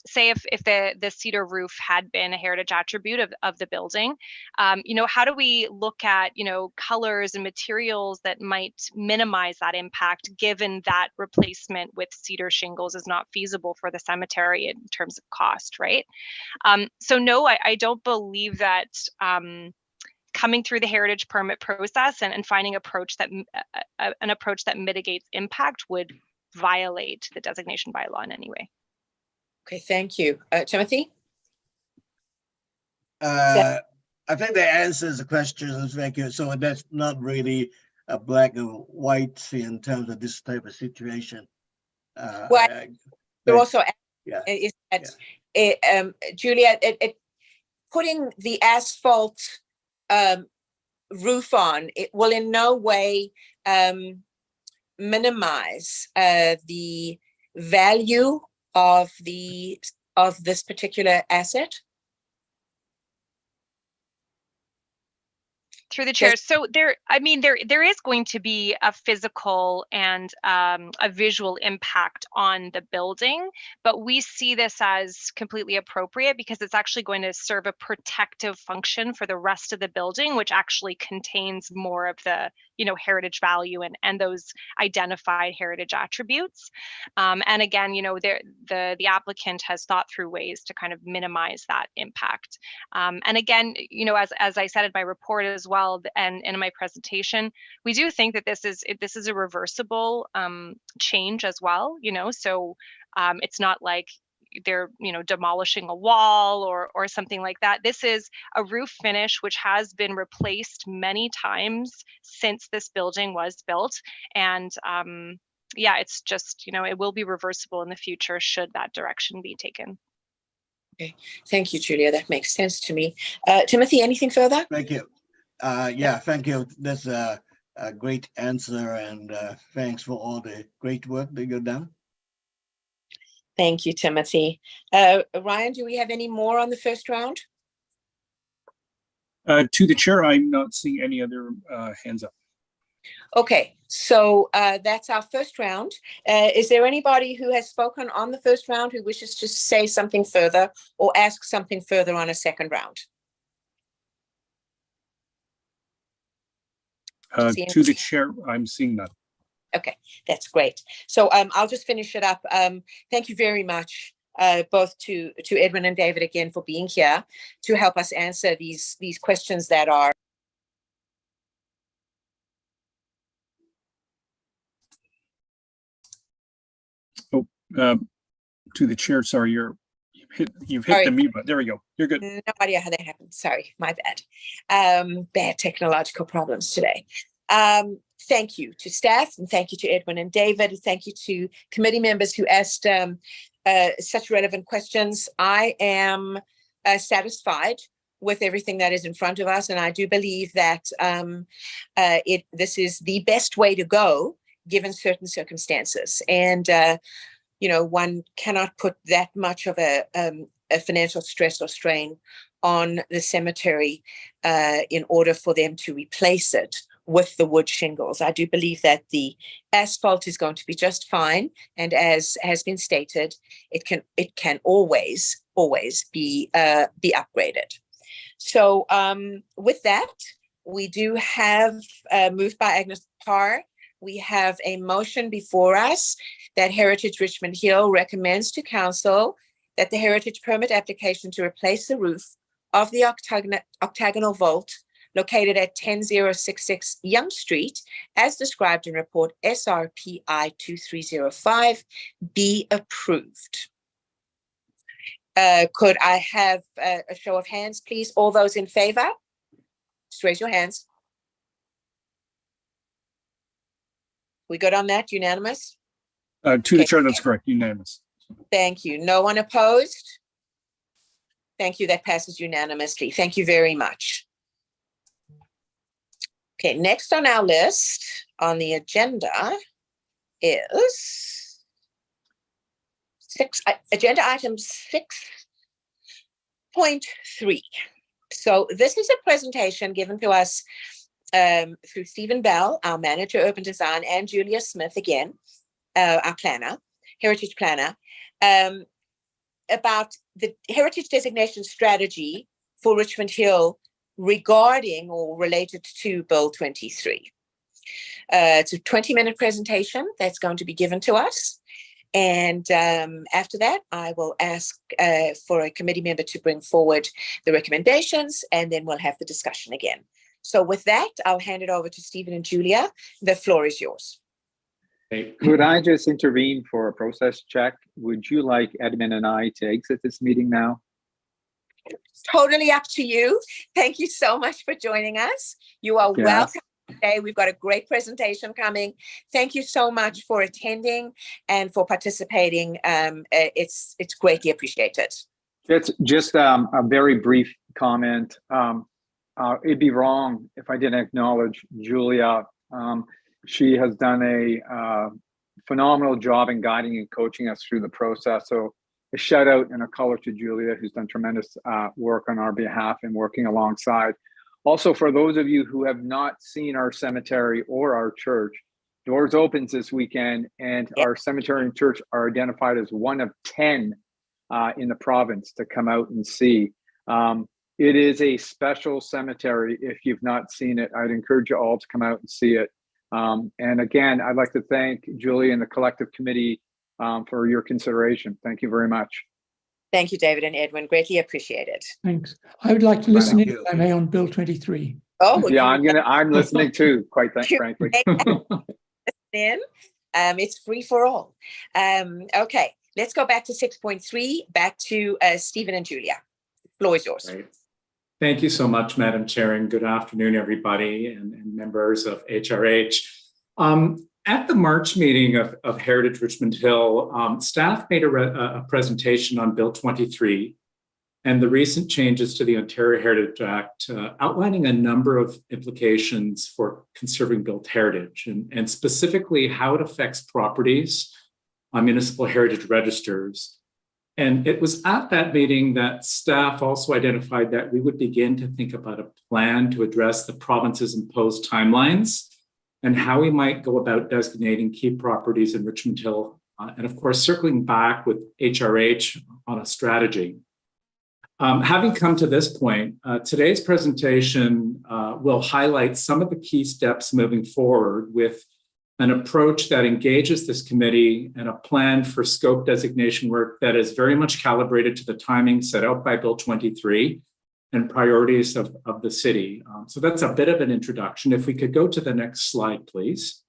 say if the cedar roof had been a heritage attribute of the building, how do we look at, colors and materials that might minimize that impact, given that replacement with cedar shingles is not feasible for the cemetery in terms of cost, right? So no, I don't believe that coming through the heritage permit process and finding an approach that mitigates impact would violate the designation bylaw in any way. Okay, thank you. Timothy? I think that answers the question. Thank you. So that's not really a black and white in terms of this type of situation. Well, you also is that Julia, putting the asphalt roof on, it will in no way minimize the value of this particular asset. Through the chair. So there is going to be a physical and a visual impact on the building, but we see this as completely appropriate because it's actually going to serve a protective function for the rest of the building, which actually contains more of the heritage value and those identified heritage attributes. And again, the applicant has thought through ways to kind of minimize that impact. And again, as I said in my report as well, and in my presentation, we do think that this is a reversible change as well. So it's not like they're demolishing a wall or something like that. This is a roof finish which has been replaced many times since this building was built, and it's just it will be reversible in the future should that direction be taken. Okay, thank you, Julia. That makes sense to me. Timothy, anything further? Thank you. Thank you. That's a great answer, and thanks for all the great work that you've done. Thank you, Timothy. Ryan, do we have any more on the first round? To the chair, I'm not seeing any other hands up. Okay, so that's our first round. Is there anybody who has spoken on the first round who wishes to say something further or ask something further on a second round? To the chair, I'm seeing none. Okay, that's great. So I'll just finish it up. Thank you very much, both to Edwin and David again for being here to help us answer these questions that are. Oh, to the chair, sorry, you've hit Sorry. the mute button. There we go. You're good. No idea how that happened. Sorry, my bad. Bad technological problems today. Thank you to staff, and thank you to Edwin and David. Thank you to committee members who asked such relevant questions. I am satisfied with everything that is in front of us, and I do believe that this is the best way to go given certain circumstances. And one cannot put that much of a financial stress or strain on the cemetery in order for them to replace it with the wood shingles. I do believe that the asphalt is going to be just fine, and as has been stated, it can always be upgraded. So with that, we do have moved by Agnes Parr. We have a motion before us that Heritage Richmond Hill recommends to council that the heritage permit application to replace the roof of the octagonal vault located at 10066 Young Street, as described in report SRPI 2305, be approved. Could I have a show of hands, please? All those in favor? Just raise your hands. We good on that? Unanimous? To the chair, that's correct. Unanimous. Thank you. No one opposed? Thank you. That passes unanimously. Thank you very much. Okay, next on our list on the agenda is agenda item 6.3. So this is a presentation given to us through Stephen Bell, our manager, urban design, and Julia Smith, again, our planner, heritage planner, about the heritage designation strategy for Richmond Hill regarding or related to Bill 23. It's a 20-minute presentation that's going to be given to us. And after that, I will ask for a committee member to bring forward the recommendations, and then we'll have the discussion again. So with that, I'll hand it over to Stephen and Julia. The floor is yours. Could I just intervene for a process check? Would you like Edmund and I to exit this meeting now? Totally up to you. Thank you so much for joining us. You are welcome today. We've got a great presentation coming. Thank you so much for attending and for participating. It's greatly appreciated. Just a very brief comment. It'd be wrong if I didn't acknowledge Julia. She has done a phenomenal job in guiding and coaching us through the process. So a shout out and a color to Julia, who's done tremendous work on our behalf and working alongside. Also, for those of you who have not seen our cemetery or our church, doors opens this weekend, and our cemetery and church are identified as one of 10 in the province to come out and see. It is a special cemetery. If you've not seen it, I'd encourage you all to come out and see it. And again, I'd like to thank Julie and the collective committee for your consideration. Thank you very much. Thank you, David and Edwin. Greatly appreciated. Thanks. I would like to listen in, if I may, on Bill 23. Oh, yeah, I'm listening too, quite frankly. It's free for all. Okay, let's go back to 6.3, back to Stephen and Julia. The floor is yours. Right. Thank you so much, Madam Chair, and good afternoon, everybody, and members of HRH. At the March meeting of Heritage Richmond Hill, staff made a presentation on Bill 23 and the recent changes to the Ontario Heritage Act, outlining a number of implications for conserving built heritage, and specifically how it affects properties on municipal heritage registers. And it was at that meeting that staff also identified that we would begin to think about a plan to address the province's imposed timelines and how we might go about designating key properties in Richmond Hill, and of course, circling back with HRH on a strategy. Having come to this point, today's presentation will highlight some of the key steps moving forward with an approach that engages this committee and a plan for scope designation work that is very much calibrated to the timing set out by Bill 23 and priorities of the city. So that's a bit of an introduction. If we could go to the next slide, please.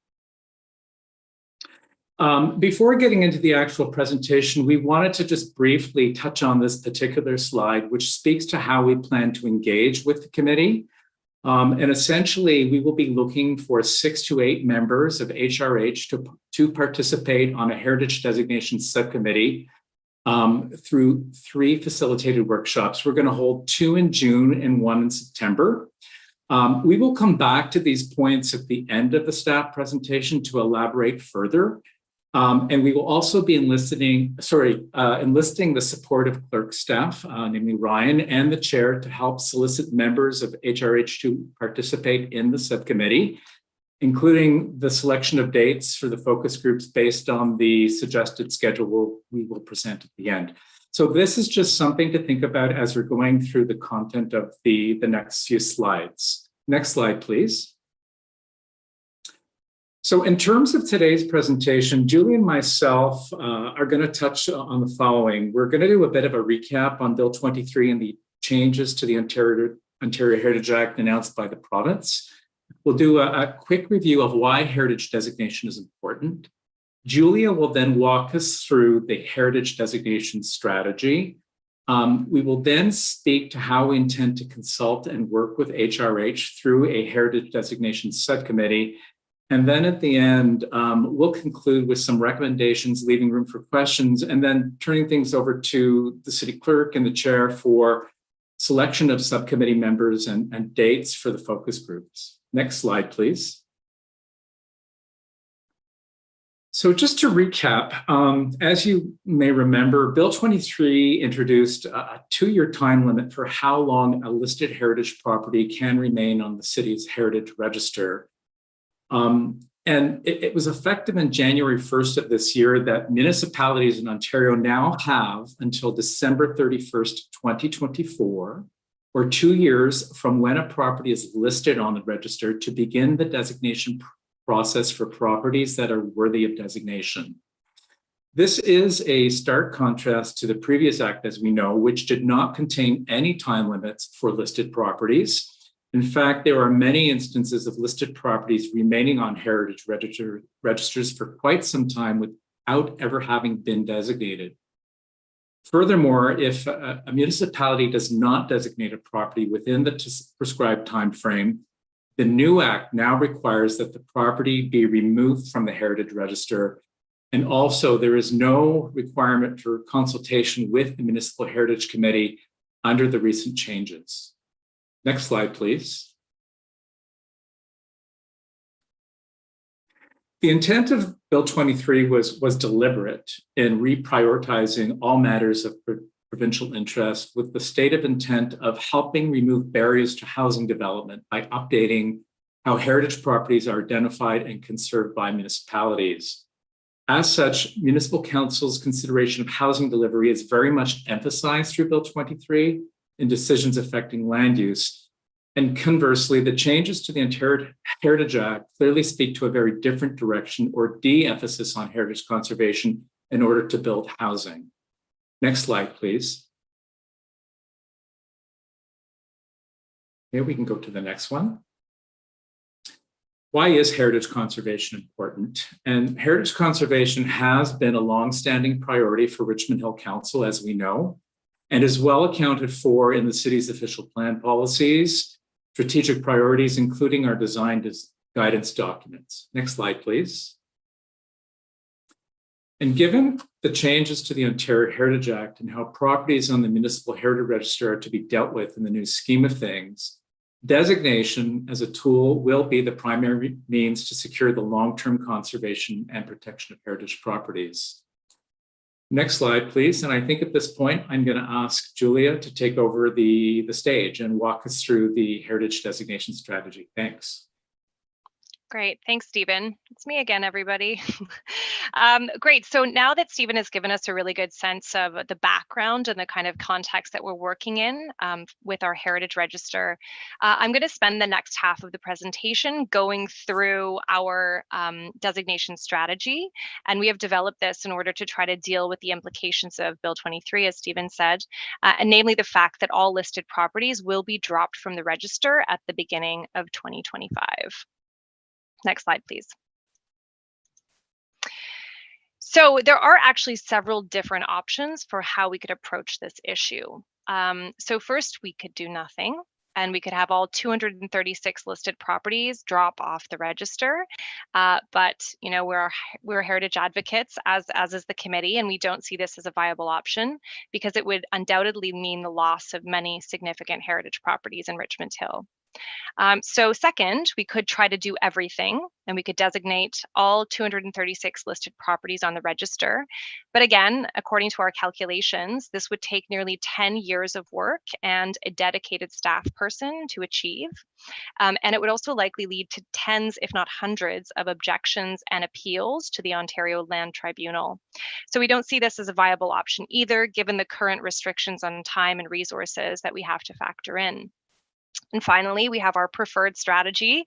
Before getting into the actual presentation, we wanted to just briefly touch on this particular slide, which speaks to how we plan to engage with the committee. And essentially, we will be looking for 6 to 8 members of HRH to participate on a heritage designation subcommittee through 3 facilitated workshops. We're going to hold 2 in June and 1 in September. We will come back to these points at the end of the staff presentation to elaborate further. And we will also be enlisting the support of clerk staff, namely Ryan and the chair, to help solicit members of HRH to participate in the subcommittee, including the selection of dates for the focus groups based on the suggested schedule we will present at the end. So this is just something to think about as we're going through the content of the next few slides. Next slide, please. So in terms of today's presentation, Julie and myself are going to touch on the following. We're going to do a bit of a recap on Bill 23 and the changes to the Ontario Heritage Act announced by the province. We'll do a quick review of why heritage designation is important. Julia will then walk us through the heritage designation strategy. We will then speak to how we intend to consult and work with HRH through a heritage designation subcommittee. And then at the end, we'll conclude with some recommendations, leaving room for questions, and then turning things over to the city clerk and the chair for selection of subcommittee members and dates for the focus groups. Next slide, please. So just to recap, as you may remember, Bill 23 introduced a 2-year time limit for how long a listed heritage property can remain on the city's heritage register. And it was effective in January 1st of this year that municipalities in Ontario now have until December 31st, 2024, or 2 years from when a property is listed on the register to begin the designation process for properties that are worthy of designation. This is a stark contrast to the previous act, as we know, which did not contain any time limits for listed properties. In fact, there are many instances of listed properties remaining on heritage registers for quite some time without ever having been designated. Furthermore, if a municipality does not designate a property within the prescribed time frame, the new act now requires that the property be removed from the heritage register. And also there is no requirement for consultation with the Municipal Heritage Committee under the recent changes. Next slide, please. The intent of Bill 23 was deliberate in reprioritizing all matters of provincial interest with the stated intent of helping remove barriers to housing development by updating how heritage properties are identified and conserved by municipalities. As such, Municipal Council's consideration of housing delivery is very much emphasized through Bill 23 in decisions affecting land use. And conversely, the changes to the Ontario Heritage Act clearly speak to a very different direction or de-emphasis on heritage conservation in order to build housing. Next slide, please. Here we can go to the next one. Why is heritage conservation important? And heritage conservation has been a long-standing priority for Richmond Hill Council, as we know, and is well accounted for in the city's official plan policies, strategic priorities, including our design guidance documents. Next slide, please. And given the changes to the Ontario Heritage Act and how properties on the Municipal Heritage Register are to be dealt with in the new scheme of things, designation as a tool will be the primary means to secure the long-term conservation and protection of heritage properties. Next slide, please. And I think at this point, I'm going to ask Julia to take over the stage and walk us through the heritage designation strategy. Thanks. Great. Thanks, Stephen. It's me again, everybody. Great. So now that Stephen has given us a really good sense of the background and the kind of context that we're working in with our Heritage Register, I'm going to spend the next half of the presentation going through our designation strategy. And we have developed this in order to try to deal with the implications of Bill 23, as Stephen said, and namely the fact that all listed properties will be dropped from the register at the beginning of 2025. Next slide, please. So there are actually several different options for how we could approach this issue. So first, we could do nothing. and we could have all 236 listed properties drop off the register. But you know, we're heritage advocates, as is the committee, and we don't see this as a viable option because it would undoubtedly mean the loss of many significant heritage properties in Richmond Hill. So second, we could try to do everything, and we could designate all 236 listed properties on the register. But again, according to our calculations, this would take nearly 10 years of work and a dedicated staff person to achieve. And it would also likely lead to tens, if not hundreds, of objections and appeals to the Ontario Land Tribunal. So we don't see this as a viable option either, given the current restrictions on time and resources that we have to factor in. And finally, we have our preferred strategy,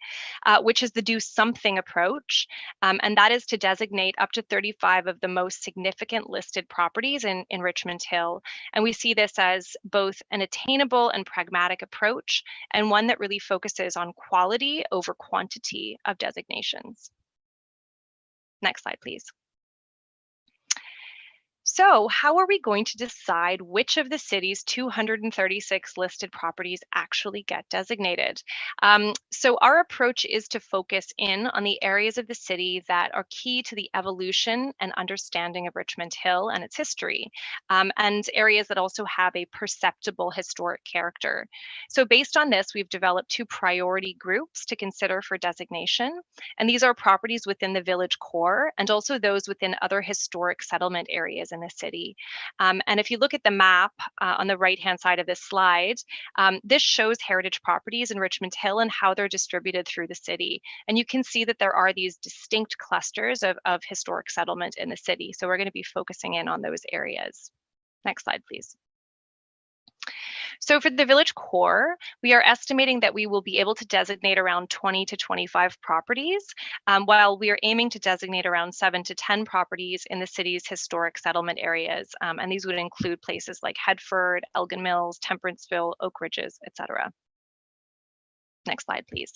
which is the do something approach. And that is to designate up to 35 of the most significant listed properties in Richmond Hill. And we see this as both an attainable and pragmatic approach, and one that really focuses on quality over quantity of designations. Next slide, please. So how are we going to decide which of the city's 236 listed properties actually get designated? So our approach is to focus in on the areas of the city that are key to the evolution and understanding of Richmond Hill and its history, and areas that also have a perceptible historic character. So based on this, we've developed 2 priority groups to consider for designation, and these are properties within the village core and also those within other historic settlement areas in the city. And if you look at the map on the right-hand side of this slide, this shows heritage properties in Richmond Hill and how they're distributed through the city. And you can see that there are these distinct clusters of historic settlement in the city. So we're going to be focusing in on those areas. Next slide, please. So for the village core, we are estimating that we will be able to designate around 20 to 25 properties, while we are aiming to designate around 7 to 10 properties in the city's historic settlement areas. And these would include places like Headford, Elgin Mills, Temperanceville, Oak Ridges, etc. Next slide, please.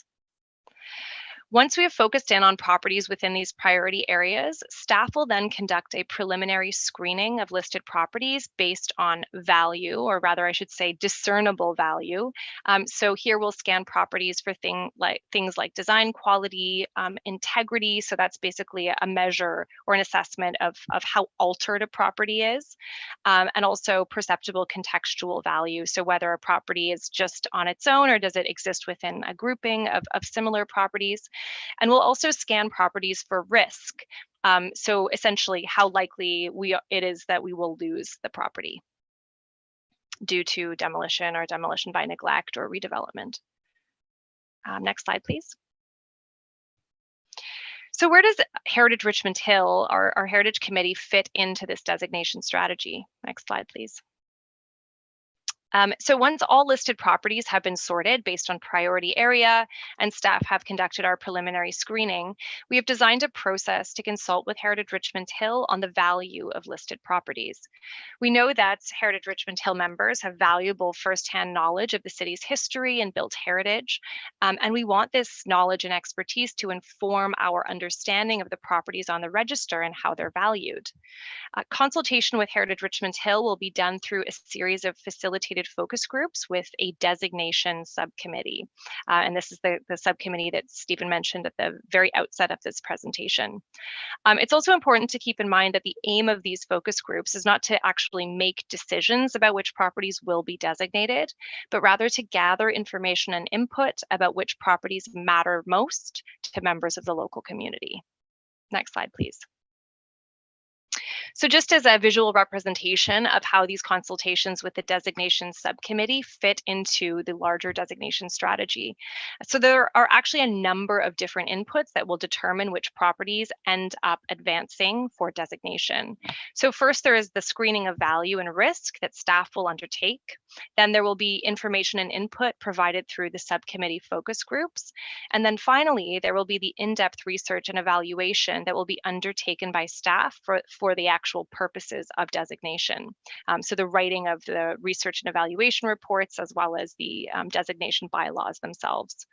Once we have focused in on properties within these priority areas, staff will then conduct a preliminary screening of listed properties based on value, or rather I should say discernible value. So here we'll scan properties for things like design quality, integrity. So that's basically a measure or an assessment of how altered a property is, and also perceptible contextual value. So whether a property is just on its own or does it exist within a grouping of similar properties. And we'll also scan properties for risk. So essentially how likely it is that we will lose the property due to demolition or demolition by neglect or redevelopment. Next slide, please. So where does Heritage Richmond Hill, our Heritage Committee, fit into this designation strategy? Next slide, please. So once all listed properties have been sorted based on priority area and staff have conducted our preliminary screening, we have designed a process to consult with Heritage Richmond Hill on the value of listed properties. We know that Heritage Richmond Hill members have valuable firsthand knowledge of the city's history and built heritage, and we want this knowledge and expertise to inform our understanding of the properties on the register and how they're valued. Consultation with Heritage Richmond Hill will be done through a series of facilitated focus groups with a designation subcommittee. And this is the subcommittee that Stephen mentioned at the very outset of this presentation. It's also important to keep in mind that the aim of these focus groups is not to actually make decisions about which properties will be designated, but rather to gather information and input about which properties matter most to members of the local community. Next slide, please. So just as a visual representation of how these consultations with the designation subcommittee fit into the larger designation strategy. So there are actually a number of different inputs that will determine which properties end up advancing for designation. So first, there is the screening of value and risk that staff will undertake. Then there will be information and input provided through the subcommittee focus groups. And then finally, there will be the in-depth research and evaluation that will be undertaken by staff for the actual purposes of designation. So the writing of the research and evaluation reports, as well as the designation bylaws themselves.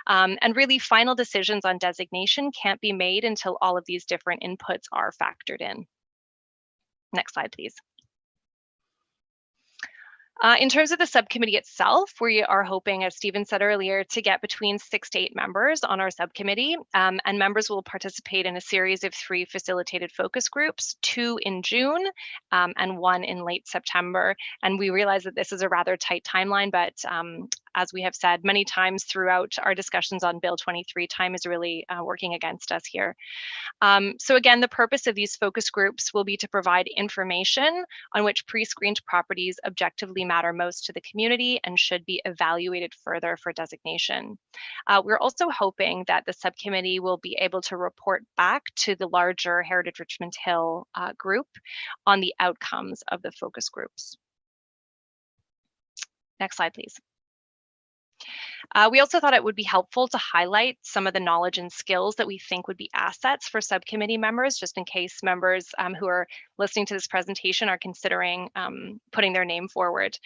And really, final decisions on designation can't be made until all of these different inputs are factored in. Next slide, please. In terms of the subcommittee itself, we are hoping, as Stephen said earlier, to get between 6 to 8 members on our subcommittee, and members will participate in a series of 3 facilitated focus groups, 2 in June and 1 in late September. And we realize that this is a rather tight timeline, but as we have said many times throughout our discussions on Bill 23, time is really working against us here. So again, the purpose of these focus groups will be to provide information on which pre-screened properties objectively matter most to the community and should be evaluated further for designation. We're also hoping that the subcommittee will be able to report back to the larger Heritage Richmond Hill group on the outcomes of the focus groups. Next slide, please. We also thought it would be helpful to highlight some of the knowledge and skills that we think would be assets for subcommittee members, just in case members who are listening to this presentation are considering putting their name forward.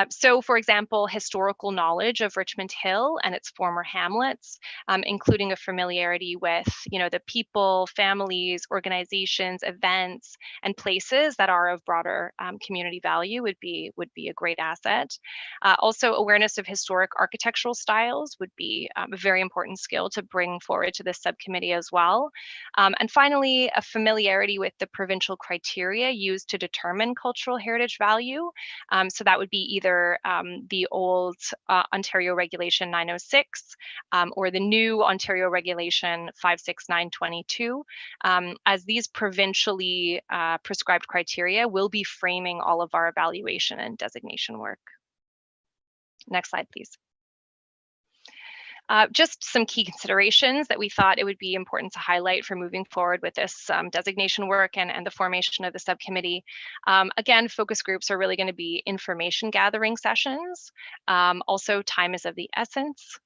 So for example, historical knowledge of Richmond Hill and its former hamlets, including a familiarity with, the people, families, organizations, events, and places that are of broader community value would be a great asset. Also, awareness of historic architectural styles would be a very important skill to bring forward to this subcommittee as well. And finally, a familiarity with the provincial criteria used to determine cultural heritage value. So that would be either the old Ontario Regulation 906 or the new Ontario Regulation 56922, as these provincially prescribed criteria will be framing all of our evaluation and designation work. Next slide, please. Just some key considerations that we thought it would be important to highlight for moving forward with this designation work and the formation of the subcommittee. Again, focus groups are really going to be information gathering sessions. Also, time is of the essence.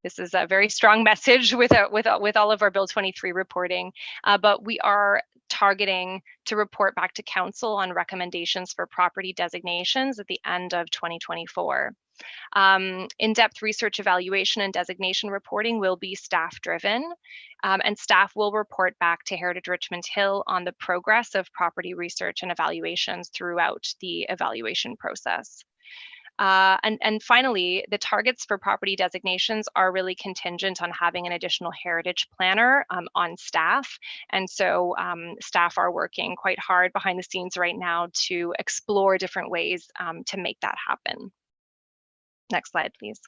This is a very strong message with all of our Bill 23 reporting, but we are targeting to report back to Council on recommendations for property designations at the end of 2024. In-depth research evaluation and designation reporting will be staff-driven, and staff will report back to Heritage Richmond Hill on the progress of property research and evaluations throughout the evaluation process. And finally, the targets for property designations are really contingent on having an additional heritage planner on staff. And so staff are working quite hard behind the scenes right now to explore different ways to make that happen. Next slide, please.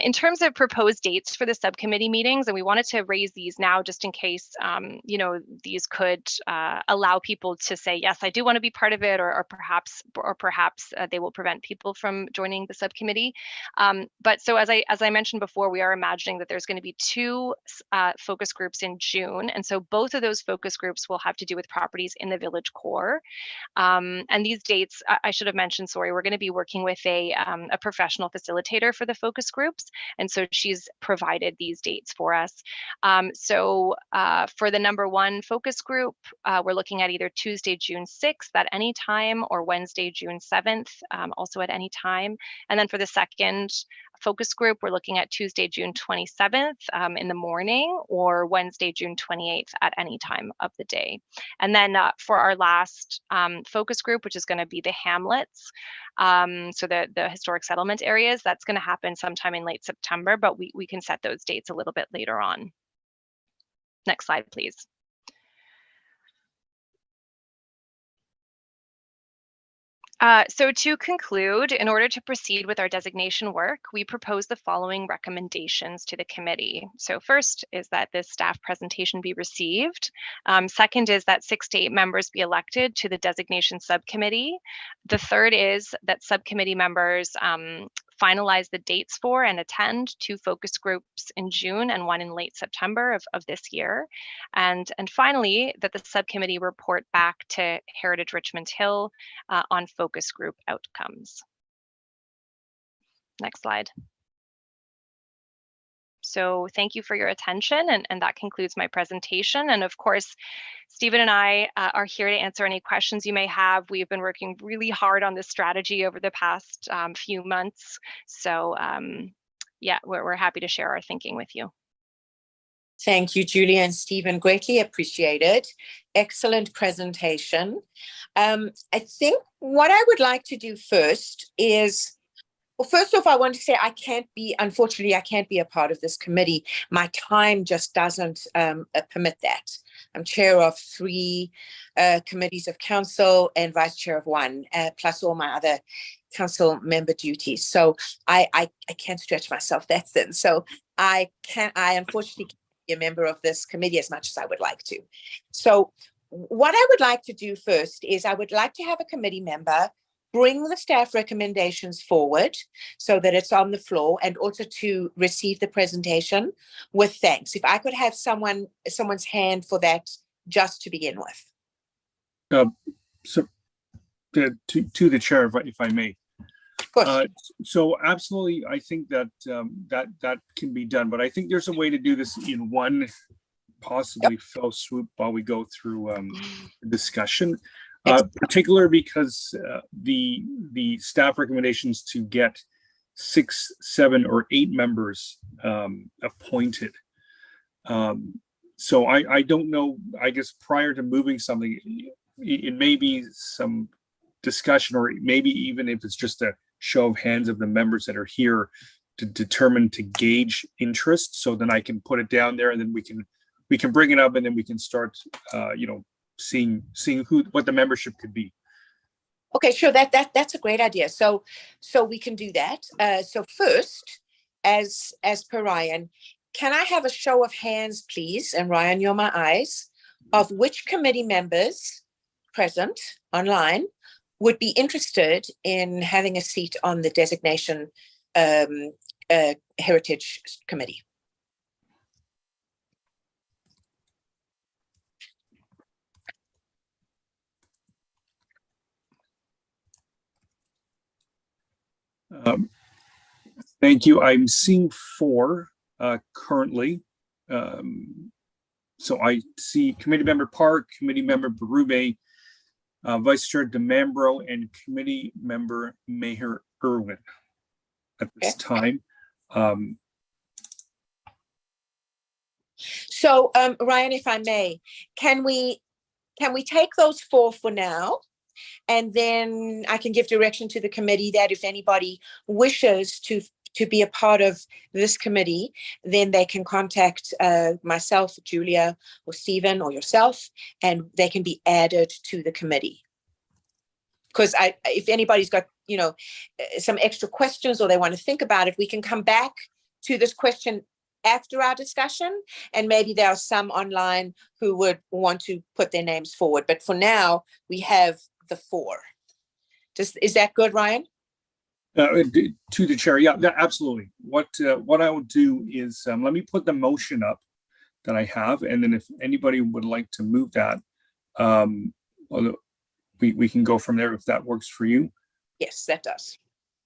In terms of proposed dates for the subcommittee meetings, and we wanted to raise these now just in case, these could allow people to say, yes, I do want to be part of it, or perhaps they will prevent people from joining the subcommittee. But so as I mentioned before, we are imagining that there's going to be 2 focus groups in June. And so both of those focus groups will have to do with properties in the village core. And these dates, I should have mentioned, sorry, we're going to be working with a professional facilitator for the focus groups. And so she's provided these dates for us. So for the number 1 focus group, we're looking at either Tuesday, June 6th at any time, or Wednesday, June 7th, also at any time. And then for the second focus group, we're looking at Tuesday, June 27th in the morning, or Wednesday, June 28th at any time of the day. And then for our last focus group, which is going to be the hamlets, so the historic settlement areas, that's going to happen sometime in late September, but we can set those dates a little bit later on. Next slide, please. So to conclude, in order to proceed with our designation work, we propose the following recommendations to the committee. So first is that this staff presentation be received. Second is that 6 to 8 members be elected to the designation subcommittee. The third is that subcommittee members finalize the dates for and attend 2 focus groups in June and 1 in late September of this year. And finally, that the subcommittee report back to Heritage Richmond Hill on focus group outcomes. Next slide. So thank you for your attention, and that concludes my presentation. And of course, Stephen and I are here to answer any questions you may have. We've been working really hard on this strategy over the past few months. So yeah, we're happy to share our thinking with you. Thank you, Julia and Stephen. Greatly appreciated. Excellent presentation. I think what I would like to do first is, well, first off, I want to say unfortunately, I can't be a part of this committee. My time just doesn't permit that. I'm chair of 3 committees of council and vice chair of 1, plus all my other council member duties. So I can't stretch myself that thin. So I unfortunately can't be a member of this committee as much as I would like to. So what I would like to do first is I would like to have a committee member bring the staff recommendations forward so that it's on the floor, and also to receive the presentation with thanks. If I could have someone's hand for that just to begin with. So to the chair, if I may. Of course. So absolutely, I think that that can be done, but I think there's a way to do this in one possibly fell swoop while we go through discussion. Particularly because the staff recommendations to get 6, 7, or 8 members appointed. So I don't know, I guess prior to moving something, it may be some discussion, or maybe even if it's just a show of hands of the members that are here to determine, to gauge interest. So then I can put it down there, and then we can bring it up, and then we can start, seeing what the membership could be. Okay, sure. That's a great idea. So we can do that. So first, as per Ryan, can I have a show of hands, please? And Ryan, you're my eyes, of which committee members present online would be interested in having a seat on the designation heritage committee. Thank you. I'm seeing 4 currently. So I see Committee Member Park, Committee Member Berube, Vice Chair DeMambro, and Committee Member Mayor Irwin at this time. So Ryan, if I may, can we take those 4 for now? And then I can give direction to the committee that if anybody wishes to be a part of this committee, then they can contact myself, Julia, or Stephen, or yourself, and they can be added to the committee. Because if anybody's got, some extra questions, or they want to think about it, we can come back to this question after our discussion, and maybe there are some online who would want to put their names forward. But for now, we have the 4. Is that good, Ryan? To the chair, yeah, absolutely. What I will do is let me put the motion up that I have, and then if anybody would like to move that, we can go from there if that works for you. Yes, that does.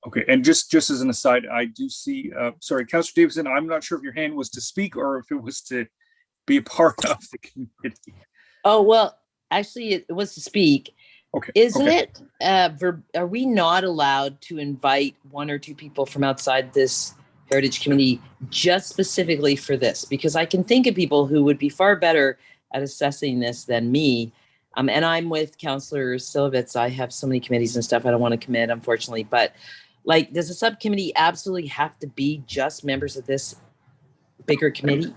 Okay, and just as an aside, I do see, sorry, Councillor Davidson, I'm not sure if your hand was to speak or if it was to be a part of the committee. Oh, well, actually, it was to speak. Okay. Isn't it, are we not allowed to invite 1 or 2 people from outside this Heritage Committee just specifically for this? Because I can think of people who would be far better at assessing this than me. And I'm with Councillor Silovitz. I have so many committees and stuff I don't want to commit, unfortunately. But does a subcommittee absolutely have to be just members of this bigger committee?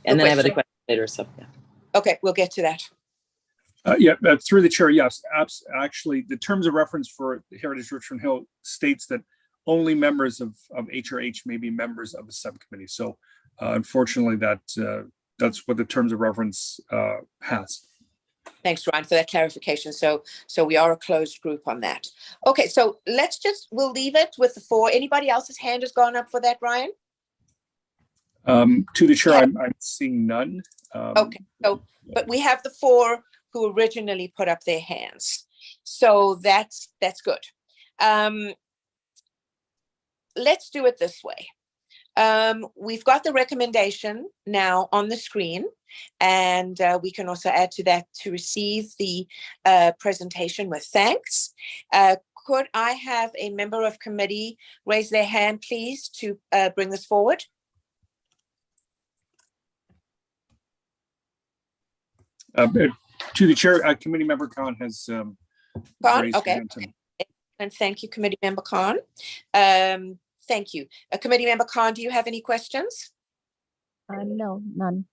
And then I have other questions later. So, yeah. Okay, we'll get to that. Through the chair, yes. Actually, the terms of reference for Heritage Richmond Hill states that only members of HRH may be members of a subcommittee. So, unfortunately, that's what the terms of reference has. Thanks, Ryan, for that clarification. So we are a closed group on that. Okay, so we'll leave it with the 4. Anybody else's hand has gone up for that, Ryan? To the chair, I'm seeing none. Okay, but we have the 4 who originally put up their hands. So that's good. Let's do it this way. We've got the recommendation now on the screen, and we can also add to that to receive the presentation with thanks. Could I have a member of committee raise their hand, please, to bring this forward? To the chair, committee member Khan has Khan, raised her okay. hand. And thank you, committee member Khan. Thank you. Committee member Khan, do you have any questions? No, none.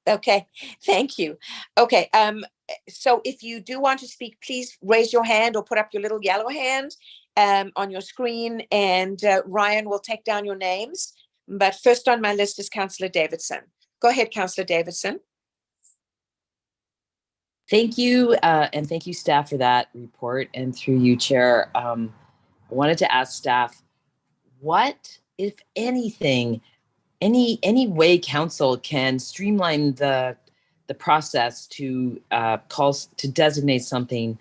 Okay, thank you. Okay, so if you do want to speak, please raise your hand or put up your little yellow hand on your screen, and Ryan will take down your names. But first on my list is Councillor Davidson. Go ahead, Councillor Davidson. Thank you, and thank you, staff, for that report. And through you, Chair, I wanted to ask staff, what, if anything, any way council can streamline the process to to designate something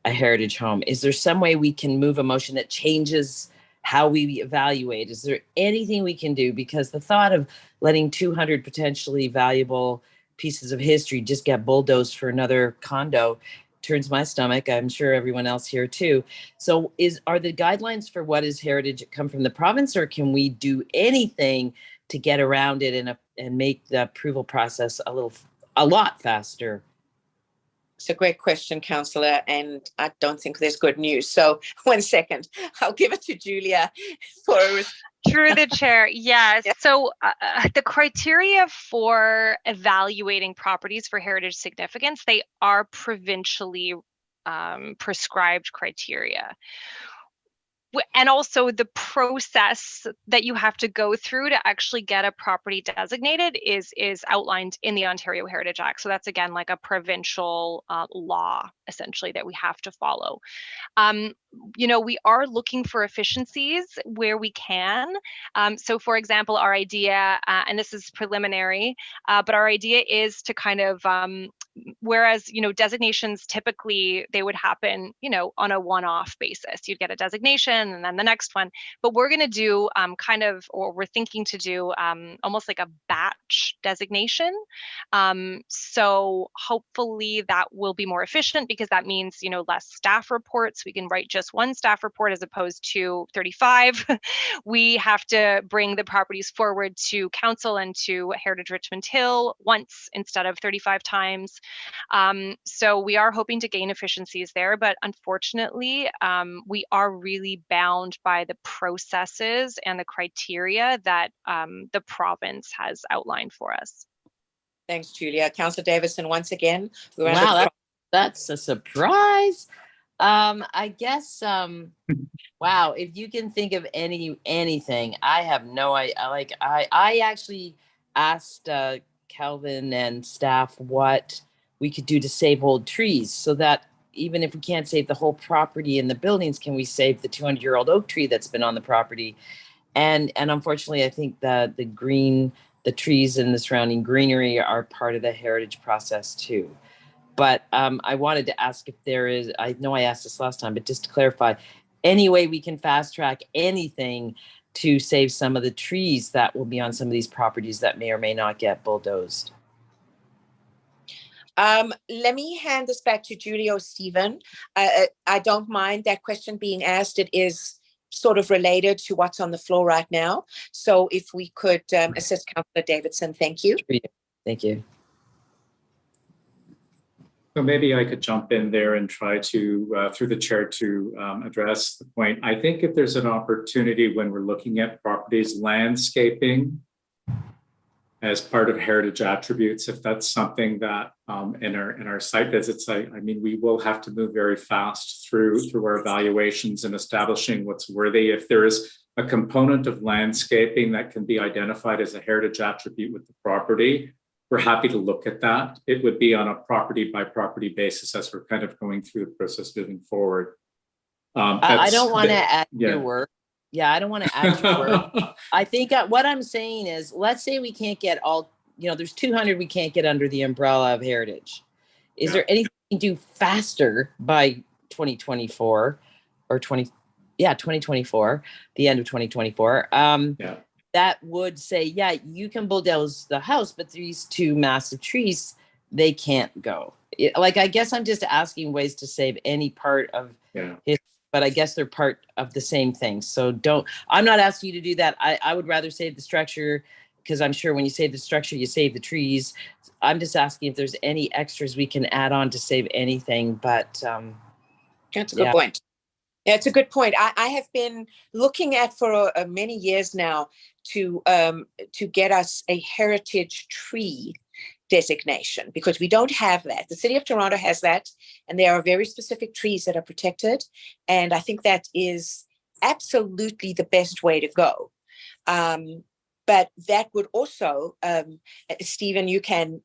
a heritage home? Is there some way we can move a motion that changes how we evaluate? Is there anything we can do? Because the thought of letting 200 potentially valuable pieces of history just get bulldozed for another condo turns my stomach. I'm sure everyone else here too. So are the guidelines for what is heritage come from the province, or can we do anything to get around it and make the approval process a lot faster? It's a great question, Councillor, and I don't think there's good news. So 1 second, I'll give it to Julia for a response. Through the chair, yes. Yeah. So the criteria for evaluating properties for heritage significance, they are provincially prescribed criteria. And also the process that you have to go through to actually get a property designated is outlined in the Ontario Heritage Act. So that's, again, like a provincial law, essentially, that we have to follow. We are looking for efficiencies where we can. So for example, our idea, and this is preliminary, but our idea is to kind of, whereas, designations typically they would happen, on a one-off basis. You'd get a designation and then the next one, but we're going to do or we're thinking to do almost like a batch designation. So hopefully that will be more efficient, because that means, less staff reports. We can write just one staff report as opposed to 35. We have to bring the properties forward to council and to Heritage Richmond Hill once instead of 35 times. So we are hoping to gain efficiencies there, but unfortunately, we are really bound by the processes and the criteria that the province has outlined for us. Thanks, Julia. Councillor Davidson, once again. Wow, that's a surprise. I guess, wow, if you can think of anything, I have no idea. I actually asked Calvin and staff what we could do to save old trees, so that even if we can't save the whole property and the buildings, can we save the 200-year-old oak tree that's been on the property? And unfortunately, I think the trees and the surrounding greenery are part of the heritage process too. But I wanted to ask if there is, I know I asked this last time, but just to clarify, any way we can fast track anything to save some of the trees that will be on some of these properties that may or may not get bulldozed? Let me hand this back to Julia or Stephen. I don't mind that question being asked. It is sort of related to what's on the floor right now. So if we could assist Councillor Davidson, thank you. Thank you. So maybe I could jump in there and try to, through the chair, to address the point. I think if there's an opportunity when we're looking at properties, landscaping as part of heritage attributes, if that's something that in our site visits, I mean, we will have to move very fast through our evaluations and establishing what's worthy. If there is a component of landscaping that can be identified as a heritage attribute with the property, we're happy to look at that. It would be on a property by property basis as we're kind of going through the process moving forward. I don't want to add your work. Yeah, I don't want to add your work. I think what I'm saying is, let's say we can't get all, there's 200 we can't get under the umbrella of heritage. Is there anything we can do faster by 2024 or 2024, the end of 2024? That would say, you can bulldoze the house, but these two massive trees, they can't go. I guess I'm just asking ways to save any part of history, but I guess they're part of the same thing. So I'm not asking you to do that. I would rather save the structure, because I'm sure when you save the structure, you save the trees. I'm just asking if there's any extras we can add on to save anything, but that's a good point. Yeah, it's a good point. I have been looking at for many years now to get us a heritage tree designation, because we don't have that. The City of Toronto has that, and there are very specific trees that are protected. And I think that is absolutely the best way to go. But that would also, Stephen, you can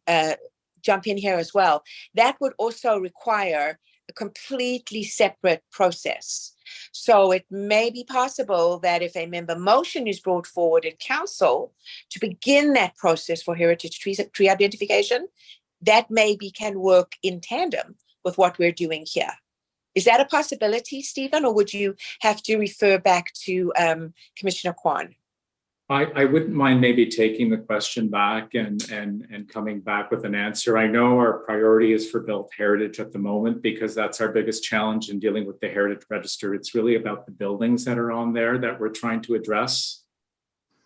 jump in here as well. That would also require a completely separate process. So it may be possible that if a member motion is brought forward at council to begin that process for heritage tree identification, that maybe can work in tandem with what we're doing here. Is that a possibility, Stephen, or would you have to refer back to Commissioner Kwan? I wouldn't mind maybe taking the question back and coming back with an answer. I know our priority is for built heritage at the moment, because that's our biggest challenge in dealing with the Heritage Register. It's really about the buildings that are on there that we're trying to address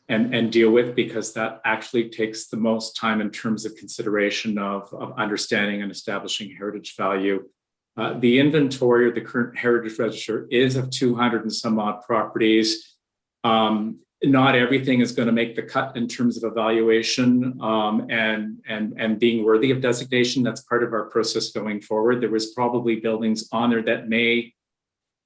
and deal with, because that actually takes the most time in terms of consideration of understanding and establishing heritage value. The inventory, or the current Heritage Register, is of 200 and some odd properties. Not everything is going to make the cut in terms of evaluation and being worthy of designation. That's part of our process going forward. There was probably buildings on there that may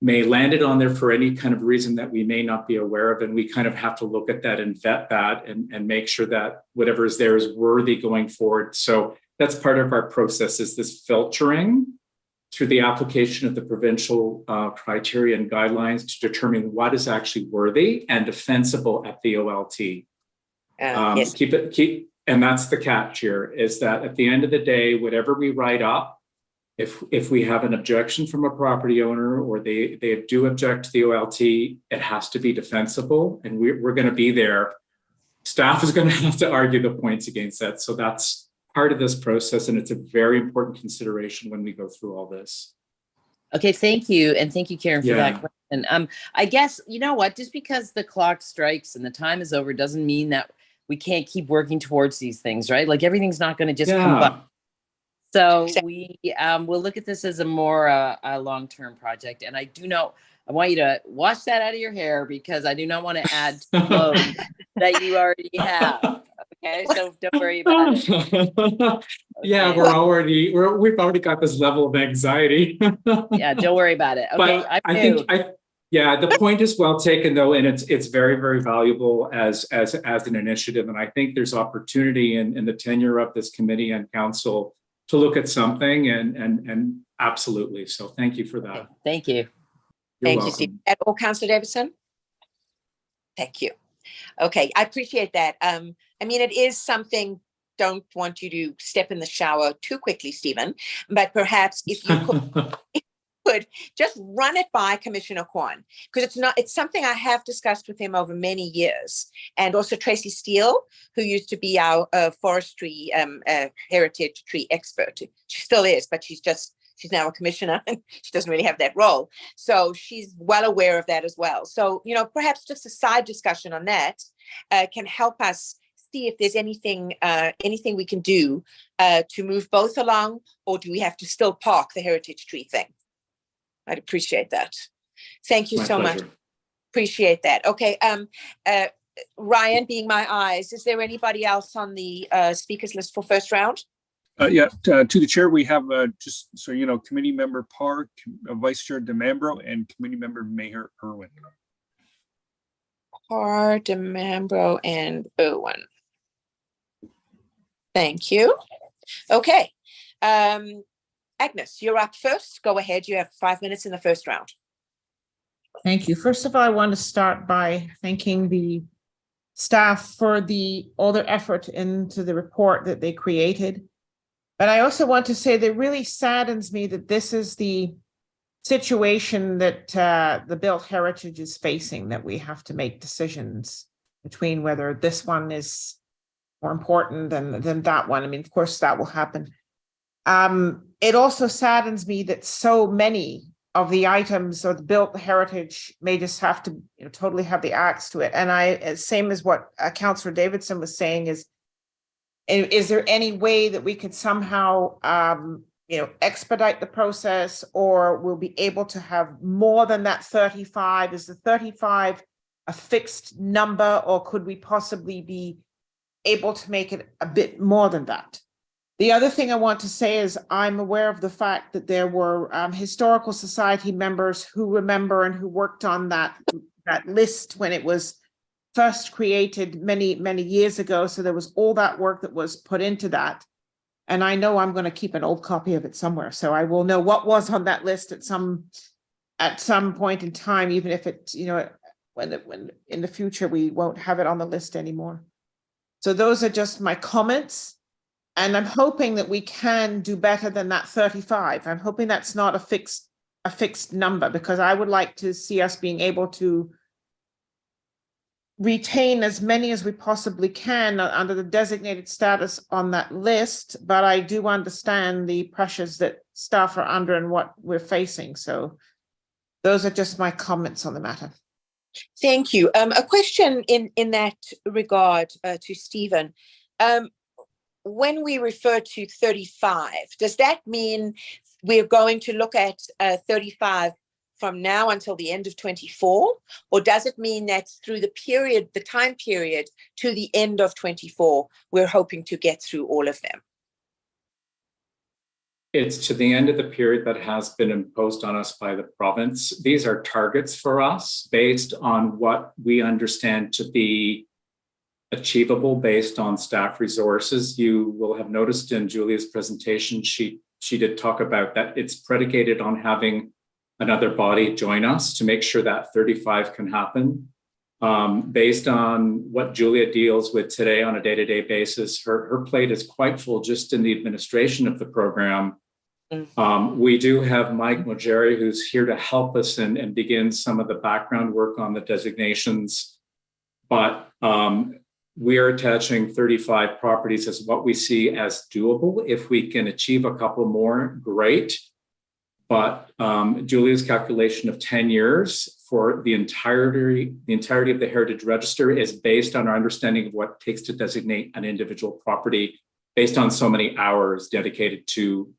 landed on there for any kind of reason that we may not be aware of, and we kind of have to look at that and vet that and make sure that whatever is there is worthy going forward. So that's part of our process, is this filtering through the application of the provincial criteria and guidelines to determine what is actually worthy and defensible at the OLT. Yes. And that's the catch here, is that at the end of the day, whatever we write up, if we have an objection from a property owner, or they do object to the OLT, it has to be defensible, and we're going to be there. Staff is going to have to argue the points against that. So that's part of this process, and it's a very important consideration when we go through all this. Okay, thank you. And thank you, Karen, for that question. I guess, you know what, just because the clock strikes and the time is over doesn't mean that we can't keep working towards these things, right? Like, everything's not going to just come up. So we will look at this as a more a long-term project. And I want you to wash that out of your hair, because I do not want to add to the load that you already have. Okay, so don't worry about it. Okay. Yeah, we've already got this level of anxiety. Yeah, don't worry about it. Okay, but I think the point is well taken, though, and it's very, very valuable as an initiative. And I think there's opportunity in the tenure of this committee and council to look at something, and absolutely. So thank you for that. Okay, thank you. Thank you, Steve. At all, Councillor Davidson? Thank you. Okay, I appreciate that. I mean, it is something, don't want you to step in the shower too quickly, Stephen, but perhaps if you could just run it by Commissioner Kwan, because it's something I have discussed with him over many years. And also Tracy Steele, who used to be our forestry heritage tree expert. She still is, but she's now a commissioner and she doesn't really have that role. So she's well aware of that as well. So, perhaps just a side discussion on that can help us see if there's anything we can do to move both along, or do we have to still park the heritage tree thing? I'd appreciate that. Thank you so much. Appreciate that. Okay. Ryan, being my eyes, is there anybody else on the speakers list for first round? To the chair, we have just so you know, Committee Member Parr, Vice Chair DeMambro, and Committee Member Mayor Irwin. Parr, DeMambro, and Irwin. Thank you. Okay. Agnes, you're up first. Go ahead. You have 5 minutes in the first round. Thank you. First of all, I want to start by thanking the staff for all their effort into the report that they created. But I also want to say that it really saddens me that this is the situation that the built heritage is facing, that we have to make decisions between whether this one is more important than that one. I mean, of course, that will happen. It also saddens me that so many the items or the built heritage may just have to totally have the axe to it. And same as what Councillor Davidson was saying is there any way that we could somehow expedite the process, or we'll be able to have more than that 35? Is the 35 a fixed number, or could we possibly be able to make it a bit more than that? The other thing I want to say is I'm aware of the fact that there were historical society members who remember and who worked on that list when it was first created many, many years ago. So there was all that work that was put into that. And I know I'm going to keep an old copy of it somewhere, so I will know what was on that list at some point in time, even if it, when in the future we won't have it on the list anymore. So those are just my comments. And I'm hoping that we can do better than that 35. I'm hoping that's not a fixed number, because I would like to see us being able to retain as many as we possibly can under the designated status on that list. But I do understand the pressures that staff are under and what we're facing. So those are just my comments on the matter. Thank you. A question in that regard to Stephen. When we refer to 35, does that mean we're going to look at 35 from now until the end of 24? Or does it mean that through the time period to the end of 24, we're hoping to get through all of them? It's to the end of the period that has been imposed on us by the province. These are targets for us based on what we understand to be achievable based on staff resources. You will have noticed in Julia's presentation, she did talk about that it's predicated on having another body join us to make sure that 35 can happen. Based on what Julia deals with today on a day-to-day basis, her plate is quite full just in the administration of the program. We do have Mike Mojeri, who's here to help us and begin some of the background work on the designations. But we are attaching 35 properties as what we see as doable. If we can achieve a couple more, great. But Julia's calculation of 10 years for the entirety of the Heritage Register is based on our understanding of what it takes to designate an individual property based on so many hours dedicated to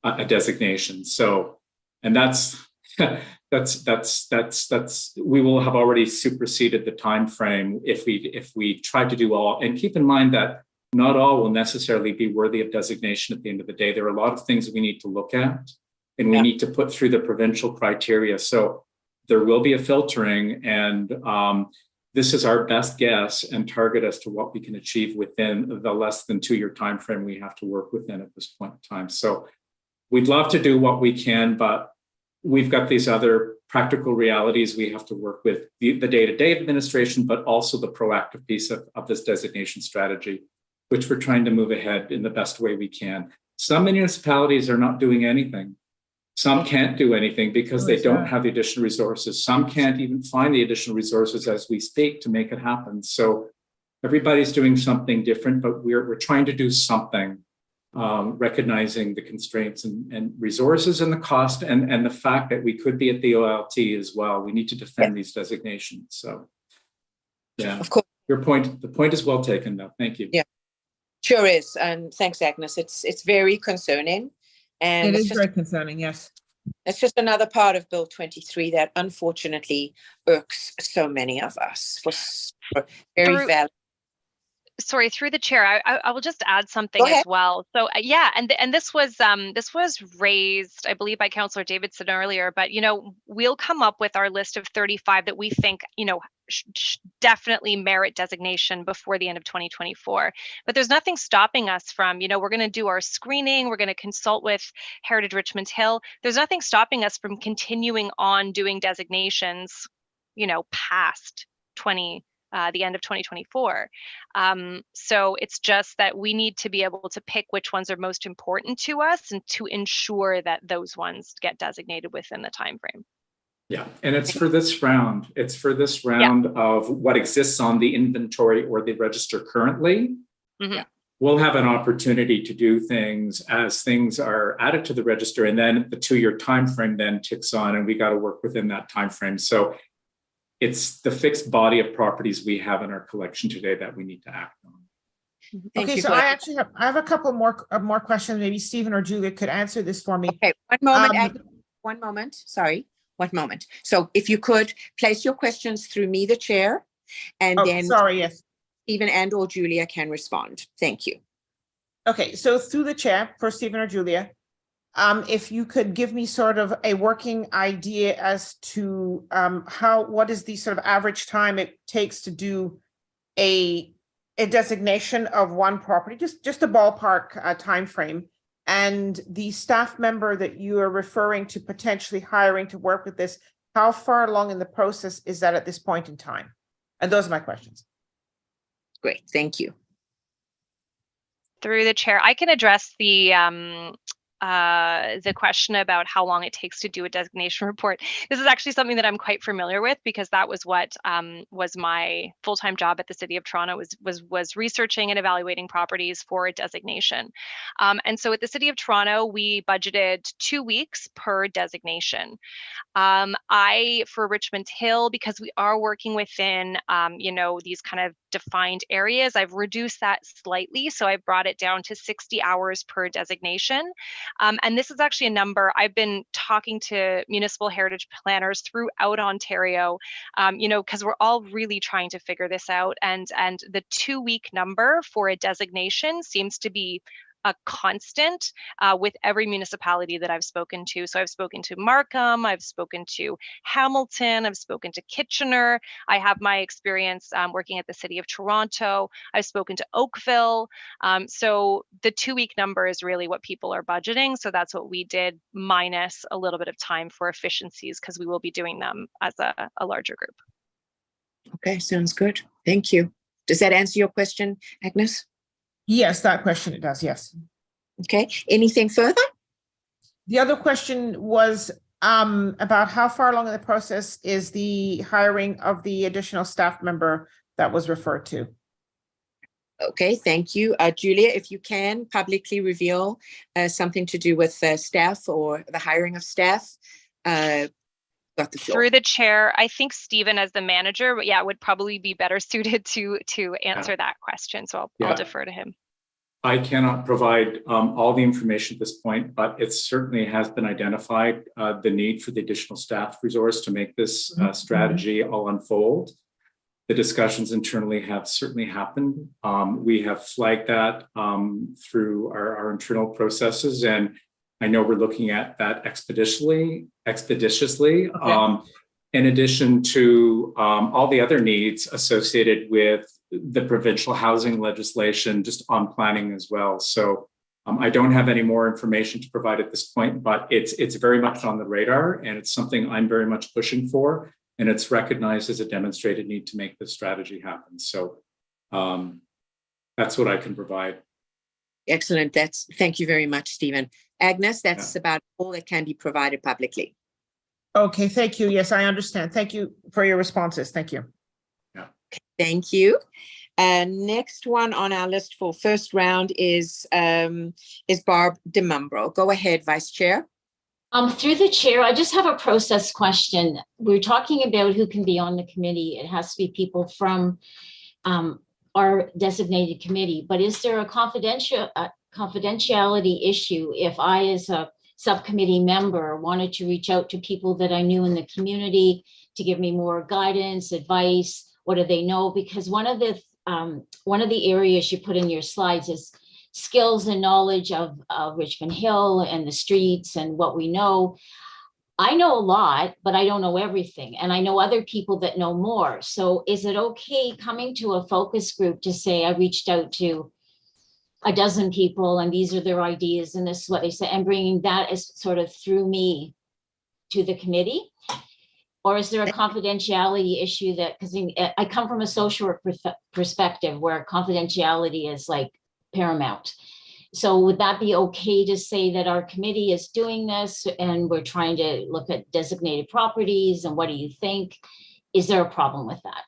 a designation. So, and that's we will have already superseded the time frame if we try to do all. And keep in mind that not all will necessarily be worthy of designation at the end of the day. There are a lot of things we need to look at, and we need to put through the provincial criteria. So there will be a filtering, and this is our best guess and target as to what we can achieve within the less than 2-year time frame we have to work within at this point in time. So we'd love to do what we can, but we've got these other practical realities we have to work with, the day-to-day administration, but also the proactive piece of this designation strategy, which we're trying to move ahead in the best way we can. Some municipalities are not doing anything. Some can't do anything because they don't have the additional resources. Some can't even find the additional resources as we speak to make it happen. So everybody's doing something different, but we're trying to do something. Recognizing the constraints and resources and the cost and the fact that we could be at the OLT as well. We need to defend these designations. So, yeah, of course. The point is well taken, though. Thank you. Yeah, sure is. And thanks, Agnes. It's very concerning. And it is very concerning, yes. It's just another part of Bill 23 that unfortunately irks so many of us for very valid. Sorry, through the chair, I will just add something as well. So yeah, and this was raised, I believe, by Councillor Davidson earlier. But we'll come up with our list of 35 that we think definitely merit designation before the end of 2024. But there's nothing stopping us from we're going to do our screening. We're going to consult with Heritage Richmond Hill. There's nothing stopping us from continuing on doing designations, past the end of 2024. So it's just that we need to be able to pick which ones are most important to us and to ensure that those ones get designated within the time frame. Yeah, and it's for this round. It's for this round of what exists on the inventory or the register currently. Mm-hmm. we'll have an opportunity to do things as things are added to the register, and then the 2-year time frame then ticks on, and we got to work within that time frame. So it's the fixed body of properties we have in our collection today that we need to act on. Thank Okay, you so for- I have a couple more questions. Maybe Stephen or Julia could answer this for me. Okay, one moment, Um, one moment, sorry, one moment. So if you could place your questions through me, the chair, and Oh, then sorry, yes. Stephen and or Julia can respond. Thank you. Okay, so through the chair for Stephen or Julia, if you could give me sort of a working idea as to what is the sort of average time it takes to do a designation of one property, just a ballpark time frame, and the staff member that you are referring to potentially hiring to work with this, how far along in the process is that at this point in time? And those are my questions. Great, thank you. Through the chair, I can address the question about how long it takes to do a designation report. This is actually something that I'm quite familiar with, because that was what was my full-time job at the City of Toronto, was researching and evaluating properties for a designation. And so at the City of Toronto, we budgeted 2 weeks per designation. For Richmond Hill, because we are working within, these kind of defined areas, I've reduced that slightly. So I've brought it down to 60 hours per designation. And this is actually a number I've been talking to municipal heritage planners throughout Ontario, because we're all really trying to figure this out. And the 2-week number for a designation seems to be a constant with every municipality that I've spoken to. So I've spoken to Markham, I've spoken to Hamilton, I've spoken to Kitchener. I have my experience working at the City of Toronto. I've spoken to Oakville. So the 2-week number is really what people are budgeting. So that's what we did, minus a little bit of time for efficiencies, because we will be doing them as a larger group. Okay, sounds good. Thank you. Does that answer your question, Agnes? Yes, that question it does, yes. Okay, anything further? The other question was about how far along in the process is the hiring of the additional staff member that was referred to? Okay, thank you. Julia, if you can publicly reveal something to do with staff or the hiring of staff, got the floor. Through the chair, I think Stephen, as the manager, would probably be better suited to answer that question. So I'll defer to him. I cannot provide all the information at this point, but it certainly has been identified the need for the additional staff resource to make this strategy all unfold. The discussions internally have certainly happened. We have flagged that through our internal processes, and I know we're looking at that expeditiously. Okay. In addition to all the other needs associated with the provincial housing legislation, just on planning as well. So I don't have any more information to provide at this point, but it's very much on the radar, and it's something I'm very much pushing for, and it's recognized as a demonstrated need to make this strategy happen. So that's what I can provide. Excellent. Thank you very much, Stephen. Agnes, that's about all that can be provided publicly. Okay, thank you. Yes, I understand. Thank you for your responses. Thank you. Yeah. Thank you. Next one on our list for first round is Barb DeMumbro. Go ahead, Vice Chair. Through the chair, I just have a process question. We're talking about who can be on the committee. It has to be people from our designated committee, but is there a confidentiality issue if I, as a subcommittee member, wanted to reach out to people that I knew in the community to give me more guidance, advice? What do they know? Because one of the areas you put in your slides is skills and knowledge of Richmond Hill and the streets and what we know. I know a lot, but I don't know everything. And I know other people that know more. So is it okay coming to a focus group to say, I reached out to a dozen people and these are their ideas and this is what they say, and bringing that as sort of through me to the committee? Or is there a confidentiality issue that, because I come from a social work perspective where confidentiality is like paramount. So would that be okay to say that our committee is doing this and we're trying to look at designated properties and what do you think? Is there a problem with that?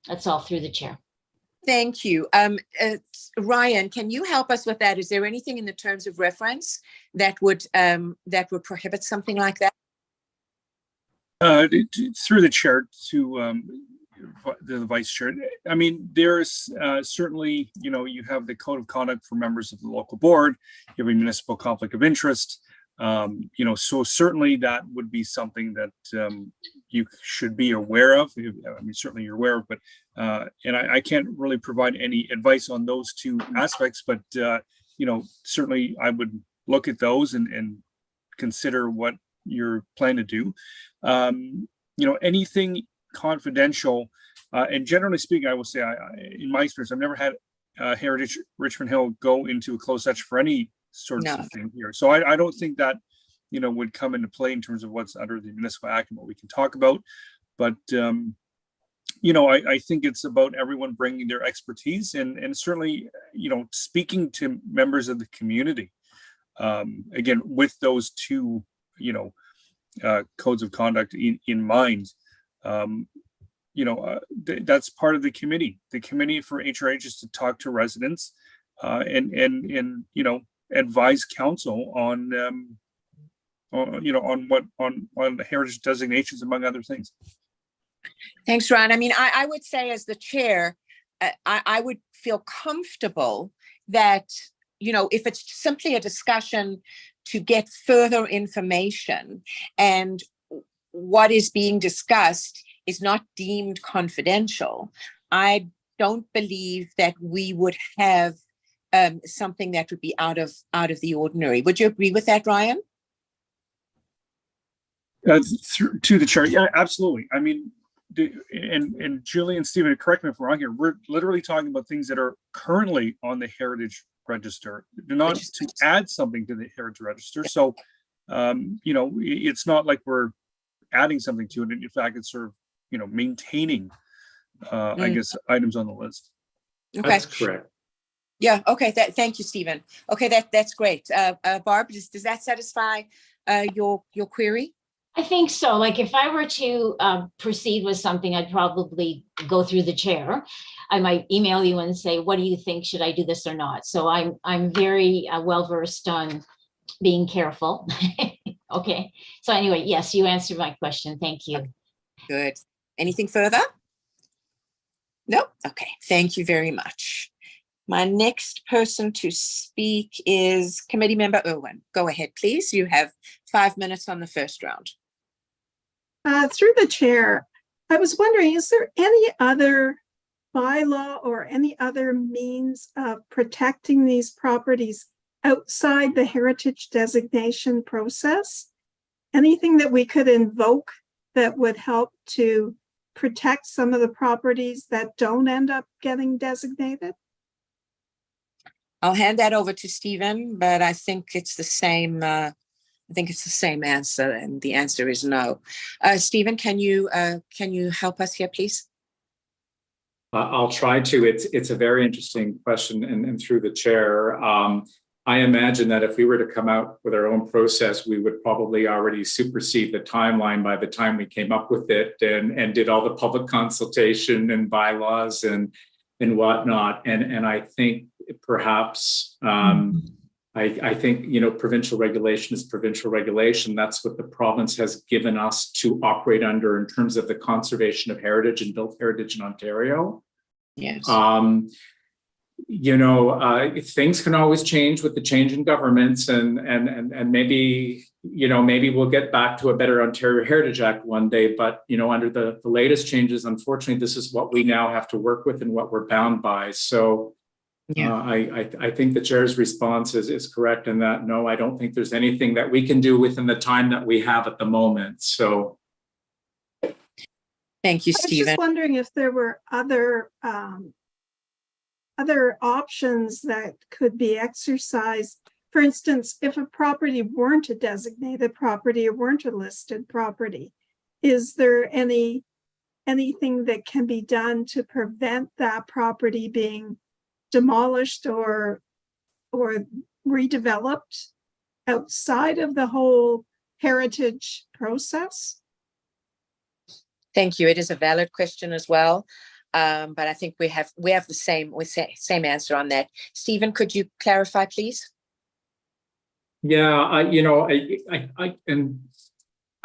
That's all through the chair. Thank you. Ryan, can you help us with that? Is there anything in the terms of reference that would prohibit something like that? Through the chair to the vice chair. I mean, there's certainly, you have the code of conduct for members of the local board, you have a municipal conflict of interest. So certainly that would be something that you should be aware of. I mean, certainly you're aware of, but and I can't really provide any advice on those two aspects, but certainly I would look at those and consider what you're planning to do. Anything confidential, and generally speaking, I will say, in my experience, I've never had Heritage Richmond Hill go into a closed session for any sort of thing here. So I don't think that, would come into play in terms of what's under the municipal act and what we can talk about. But, I think it's about everyone bringing their expertise and certainly, speaking to members of the community. Again, with those two, codes of conduct in mind. That's part of the committee. The committee for HRH is to talk to residents and advise council on heritage designations, among other things. Thanks, Ron. I mean, I would say as the chair, I would feel comfortable that, if it's simply a discussion to get further information and what is being discussed is not deemed confidential, I don't believe that we would have something that would be out of the ordinary. Would you agree with that, Ryan? To the chair, yeah, absolutely. I mean, and Julie and Stephen, correct me if I'm wrong here. We're literally talking about things that are currently on the Heritage Register, not to add something to the Heritage Register. So, it's not like we're adding something to it. In fact, it's sort of, maintaining, I guess, items on the list. Okay. That's correct. Yeah. Okay. Thank you, Stephen. Okay. That's great. Barb, does that satisfy your query? I think so. Like if I were to proceed with something, I'd probably go through the chair. I might email you and say, what do you think? Should I do this or not? So I'm very well-versed on being careful. Okay. So anyway, yes, you answered my question. Thank you. Good. Anything further? No? Okay. Thank you very much. My next person to speak is Committee Member Irwin. Go ahead, please. You have 5 minutes on the first round. Through the chair, I was wondering, is there any other bylaw or any other means of protecting these properties outside the heritage designation process? Anything that we could invoke that would help to protect some of the properties that don't end up getting designated? I'll hand that over to Stephen, but I think it's the same. I think it's the same answer, and the answer is no. Stephen, can you help us here, please? I'll try to. It's a very interesting question, and through the chair, I imagine that if we were to come out with our own process, we would probably already supersede the timeline by the time we came up with it and did all the public consultation and bylaws and whatnot. And I think perhaps I think provincial regulation is provincial regulation. That's what the province has given us to operate under in terms of the conservation of heritage and built heritage in Ontario. Yes. Things can always change with the change in governments, and maybe we'll get back to a better Ontario Heritage Act one day. But under the latest changes, unfortunately, this is what we now have to work with and what we're bound by. So. Yeah. I think the chair's response is correct in that, no, I don't think there's anything that we can do within the time that we have at the moment. So. Thank you, Stephen. I was just wondering if there were other options that could be exercised. For instance, if a property weren't a designated property or weren't a listed property, is there anything that can be done to prevent that property being demolished or redeveloped outside of the whole heritage process? Thank you. It is a valid question as well. But I think we have the same answer on that. Stephen, could you clarify, please? Yeah, I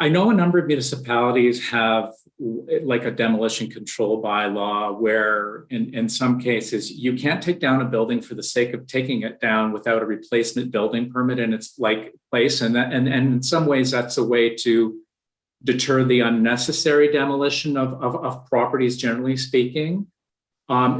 know a number of municipalities have like a demolition control bylaw where in some cases you can't take down a building for the sake of taking it down without a replacement building permit in its place. And in some ways that's a way to deter the unnecessary demolition of properties, generally speaking.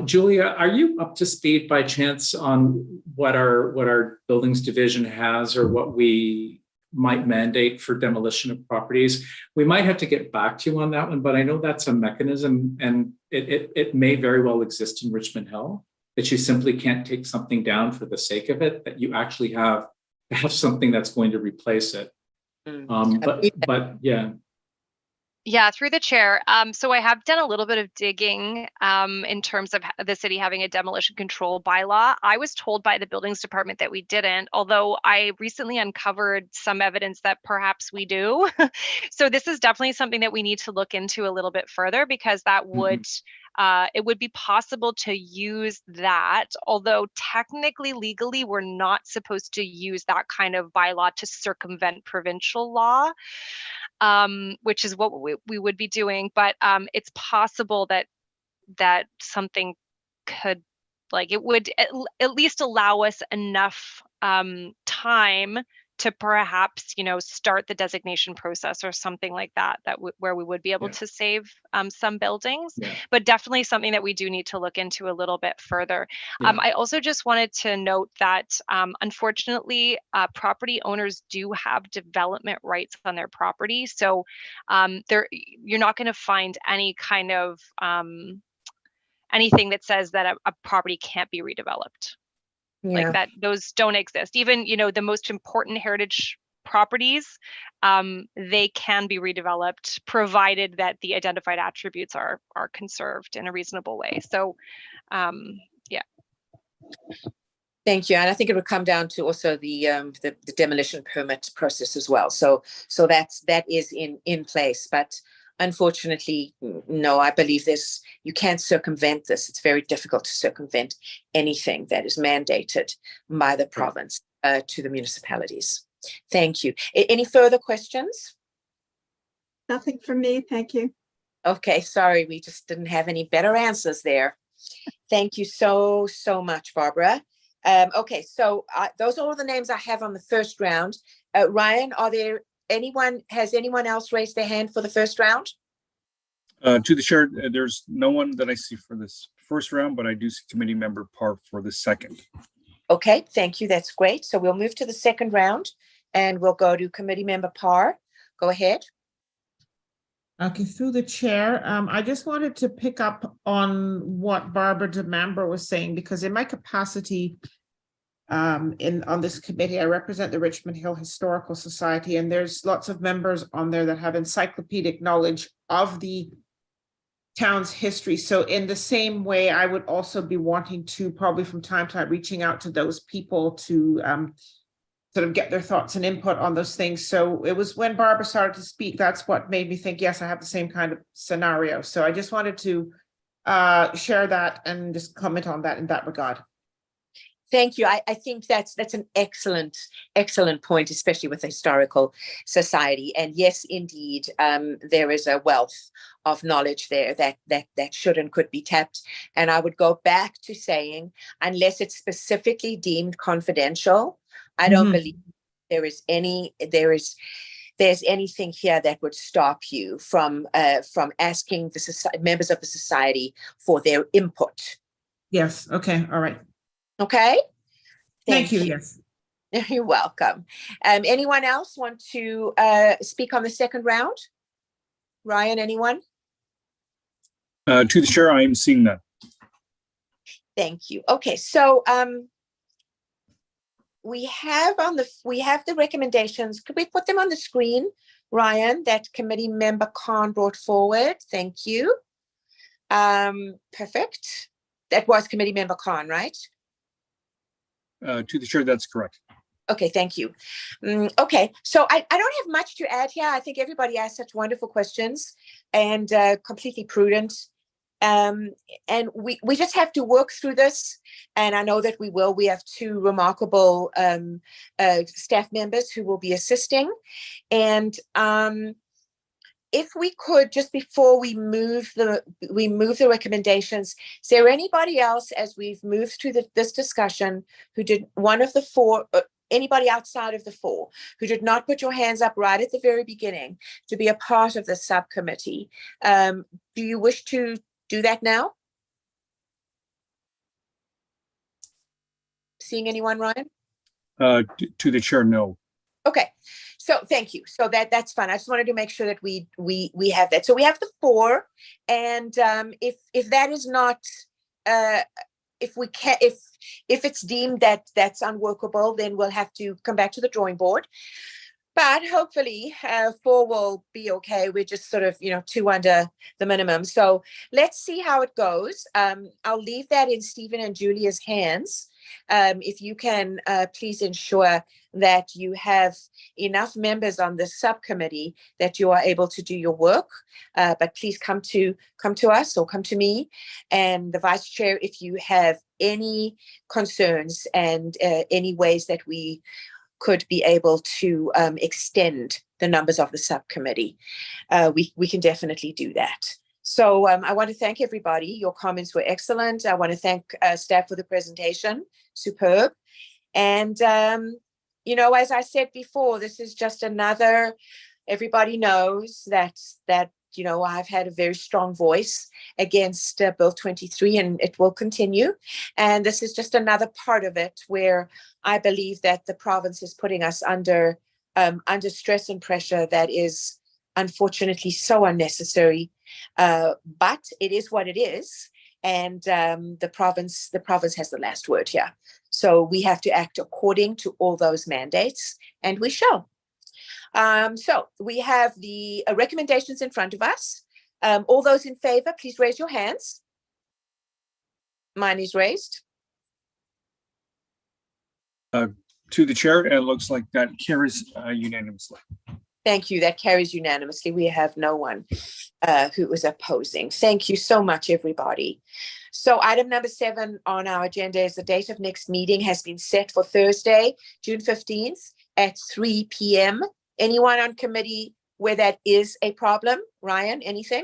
Julia, are you up to speed by chance on what our buildings division has or what we might mandate for demolition of properties? We might have to get back to you on that one, but I know that's a mechanism and it may very well exist in Richmond Hill, that you simply can't take something down for the sake of it, that you actually have something that's going to replace it. But yeah. Yeah, through the chair. So I have done a little bit of digging in terms of the city having a demolition control bylaw. I was told by the buildings department that we didn't, although I recently uncovered some evidence that perhaps we do. So this is definitely something that we need to look into a little bit further, because that would it would be possible to use that, although technically, legally, we're not supposed to use that kind of bylaw to circumvent provincial law. Which is what we would be doing, but it's possible that something could, like, it would at least allow us enough time to perhaps, start the designation process or something like that, where we would be able to save some buildings, but definitely something that we do need to look into a little bit further. I also just wanted to note that unfortunately, property owners do have development rights on their property. So you're not going to find any kind of anything that says that a property can't be redeveloped. Like that, those don't exist. Even, the most important heritage properties, they can be redeveloped, provided that the identified attributes are conserved in a reasonable way. So, yeah. Thank you. And I think it would come down to also the demolition permit process as well. So that is in place, but unfortunately, no, I believe you can't circumvent this. It's very difficult to circumvent anything that is mandated by the province to the municipalities. Thank you. Any further questions? Nothing from me. Thank you. Okay, sorry, we just didn't have any better answers there. Thank you so much, Barbara. Okay, so those are all the names I have on the first round. Ryan, has anyone else raised their hand for the first round? To the chair, there's no one that I see for this first round, but I do see committee member Parr for the second. Okay, thank you. That's great. So we'll move to the second round and we'll go to committee member Parr. Go ahead. Okay, through the chair, I just wanted to pick up on what Barbara DeMamber was saying, because in my capacity on this committee, I represent the Richmond Hill Historical Society, and there's lots of members on there that have encyclopedic knowledge of the town's history. So in the same way, I would also be wanting to, probably from time to time, reaching out to those people to sort of get their thoughts and input on those things. So it was when Barbara started to speak, that's what made me think, yes, I have the same kind of scenario. So I just wanted to share that and just comment on that in that regard. Thank you. I think that's an excellent point, especially with the Historical Society. And yes, indeed, there is a wealth of knowledge there that should and could be tapped. And I would go back to saying, unless it's specifically deemed confidential, I don't believe there's anything here that would stop you from asking the members of the society for their input. Yes. Okay. All right. Okay. Thank you. Yes. You're welcome. Anyone else want to speak on the second round? Ryan, anyone? To the chair, I am seeing that. Thank you. Okay, so we have the recommendations. Could we put them on the screen, Ryan, that committee member Khan brought forward? Thank you. Perfect. That was committee member Khan, right? To the chair, that's correct. Okay, thank you. Okay, so I don't have much to add here. I think everybody asked such wonderful questions and completely prudent and we just have to work through this. And I know that we will. We have two remarkable staff members who will be assisting. And if we could, just before we move the recommendations, is there anybody else, as we've moved through this discussion, who did one of the four, anybody outside of the four, who did not put your hands up right at the very beginning to be a part of the subcommittee? Do you wish to do that now? Seeing anyone, Ryan? To the chair, no. Okay, so thank you. So that's fine. I just wanted to make sure that we have that. So we have the four, and if that is not, if it's deemed that that's unworkable, then we'll have to come back to the drawing board. But hopefully, four will be okay. We're just sort of, two under the minimum. So let's see how it goes. I'll leave that in Stephen and Julia's hands. If you can please ensure that you have enough members on the subcommittee that you are able to do your work. But please come to us or come to me and the vice chair if you have any concerns and any ways that we could be able to extend the numbers of the subcommittee. We can definitely do that. So I want to thank everybody. Your comments were excellent. I want to thank staff for the presentation. Superb. And, as I said before, this is just another, everybody knows that I've had a very strong voice against Bill 23, and it will continue. And this is just another part of it where I believe that the province is putting us under stress and pressure that is unfortunately so unnecessary. But it is what it is. And the province has the last word here. So we have to act according to all those mandates, and we shall. So we have the recommendations in front of us. All those in favor, please raise your hands. Mine is raised. To the chair, and it looks like that carries unanimously. Thank you. That carries unanimously. We have no one who is opposing. Thank you so much, everybody. So item number 7 on our agenda is the date of next meeting has been set for Thursday, June 15th at 3 p.m. Anyone on committee where that is a problem? Ryan, anything?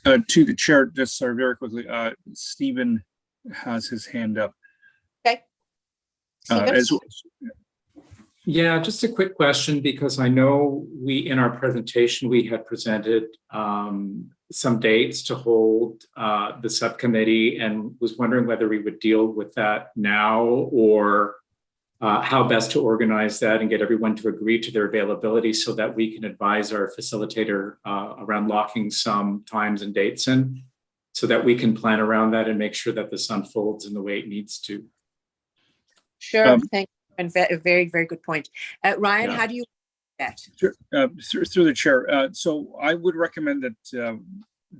To the chair, just very quickly, Stephen has his hand up. Okay. Yeah, just a quick question, because I know in our presentation, we had presented some dates to hold the subcommittee, and was wondering whether we would deal with that now, or how best to organize that and get everyone to agree to their availability so that we can advise our facilitator around locking some times and dates in, so that we can plan around that and make sure that this unfolds in the way it needs to. Sure, thank you. And very, very good point. Ryan, how do you do that? Sure. Through the chair. So I would recommend that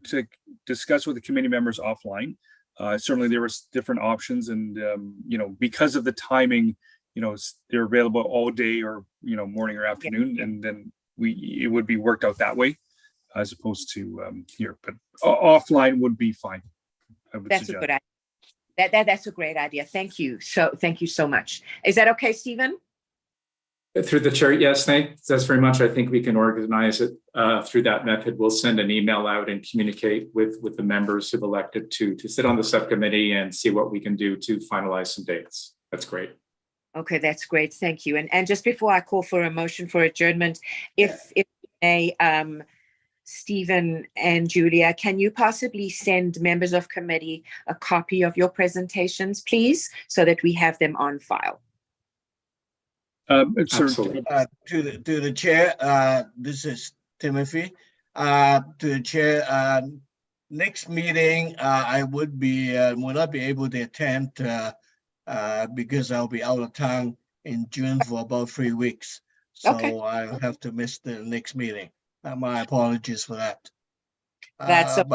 to discuss with the committee members offline. Certainly there was different options, and because of the timing, they're available all day or morning or afternoon, and then it would be worked out that way as opposed to here. But offline would be fine. That's a good idea. That's a great idea. Thank you. Thank you so much. Is that okay, Stephen? Through the chair, yes, thanks very much. I think we can organize it through that method. We'll send an email out and communicate with the members who've elected to sit on the subcommittee and see what we can do to finalize some dates. That's great. Okay, that's great. Thank you. And just before I call for a motion for adjournment, if may, Stephen and Julia, can you possibly send members of committee a copy of your presentations, please, so that we have them on file? Absolutely. To the chair, this is Timothy. To the chair, next meeting, I will not be able to attend because I'll be out of town in June for about 3 weeks. So okay. I'll have to miss the next meeting. My apologies for that. But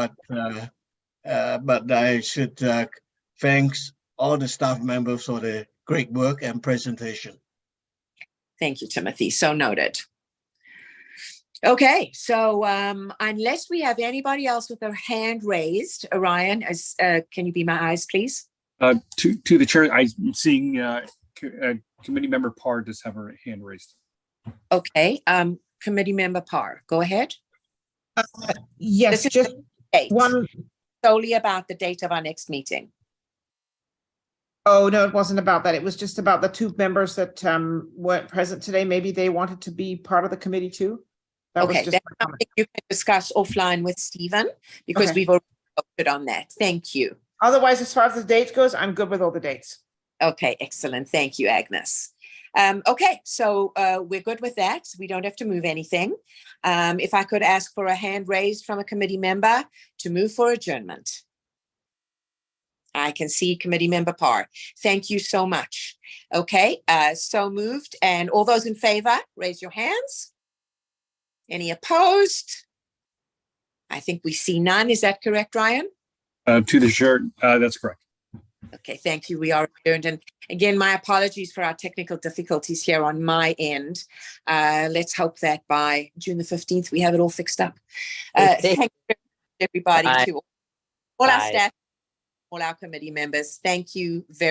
I should thank all the staff members for the great work and presentation. Thank you, Timothy. So noted. Okay, so unless we have anybody else with their hand raised, Orion, can you be my eyes, please? To the chair, I'm seeing committee member Parr does have her hand raised. Okay, committee member Parr, go ahead. Yes, This is just date, one. solely about the date of our next meeting. Oh, no, it wasn't about that. It was just about the two members that weren't present today. Maybe they wanted to be part of the committee too. That was Okay, just that's my comment. something you can discuss offline with Stephen, because Okay. we've already voted on that. Thank you. Otherwise, as far as the dates goes, I'm good with all the dates. Okay, excellent. Thank you, Agnes. Okay, so we're good with that. We don't have to move anything. If I could ask for a hand raised from a committee member to move for adjournment. I can see committee member Parr. Thank you so much. Okay, so moved. And all those in favor, raise your hands. Any opposed? I think we see none. Is that correct, Ryan? To the chair, that's correct. Okay, thank you. We are adjourned. And again, my apologies for our technical difficulties here on my end. Let's hope that by June the 15th, we have it all fixed up. Thank you, everybody, Bye. to all our Bye. staff, all our committee members. Thank you very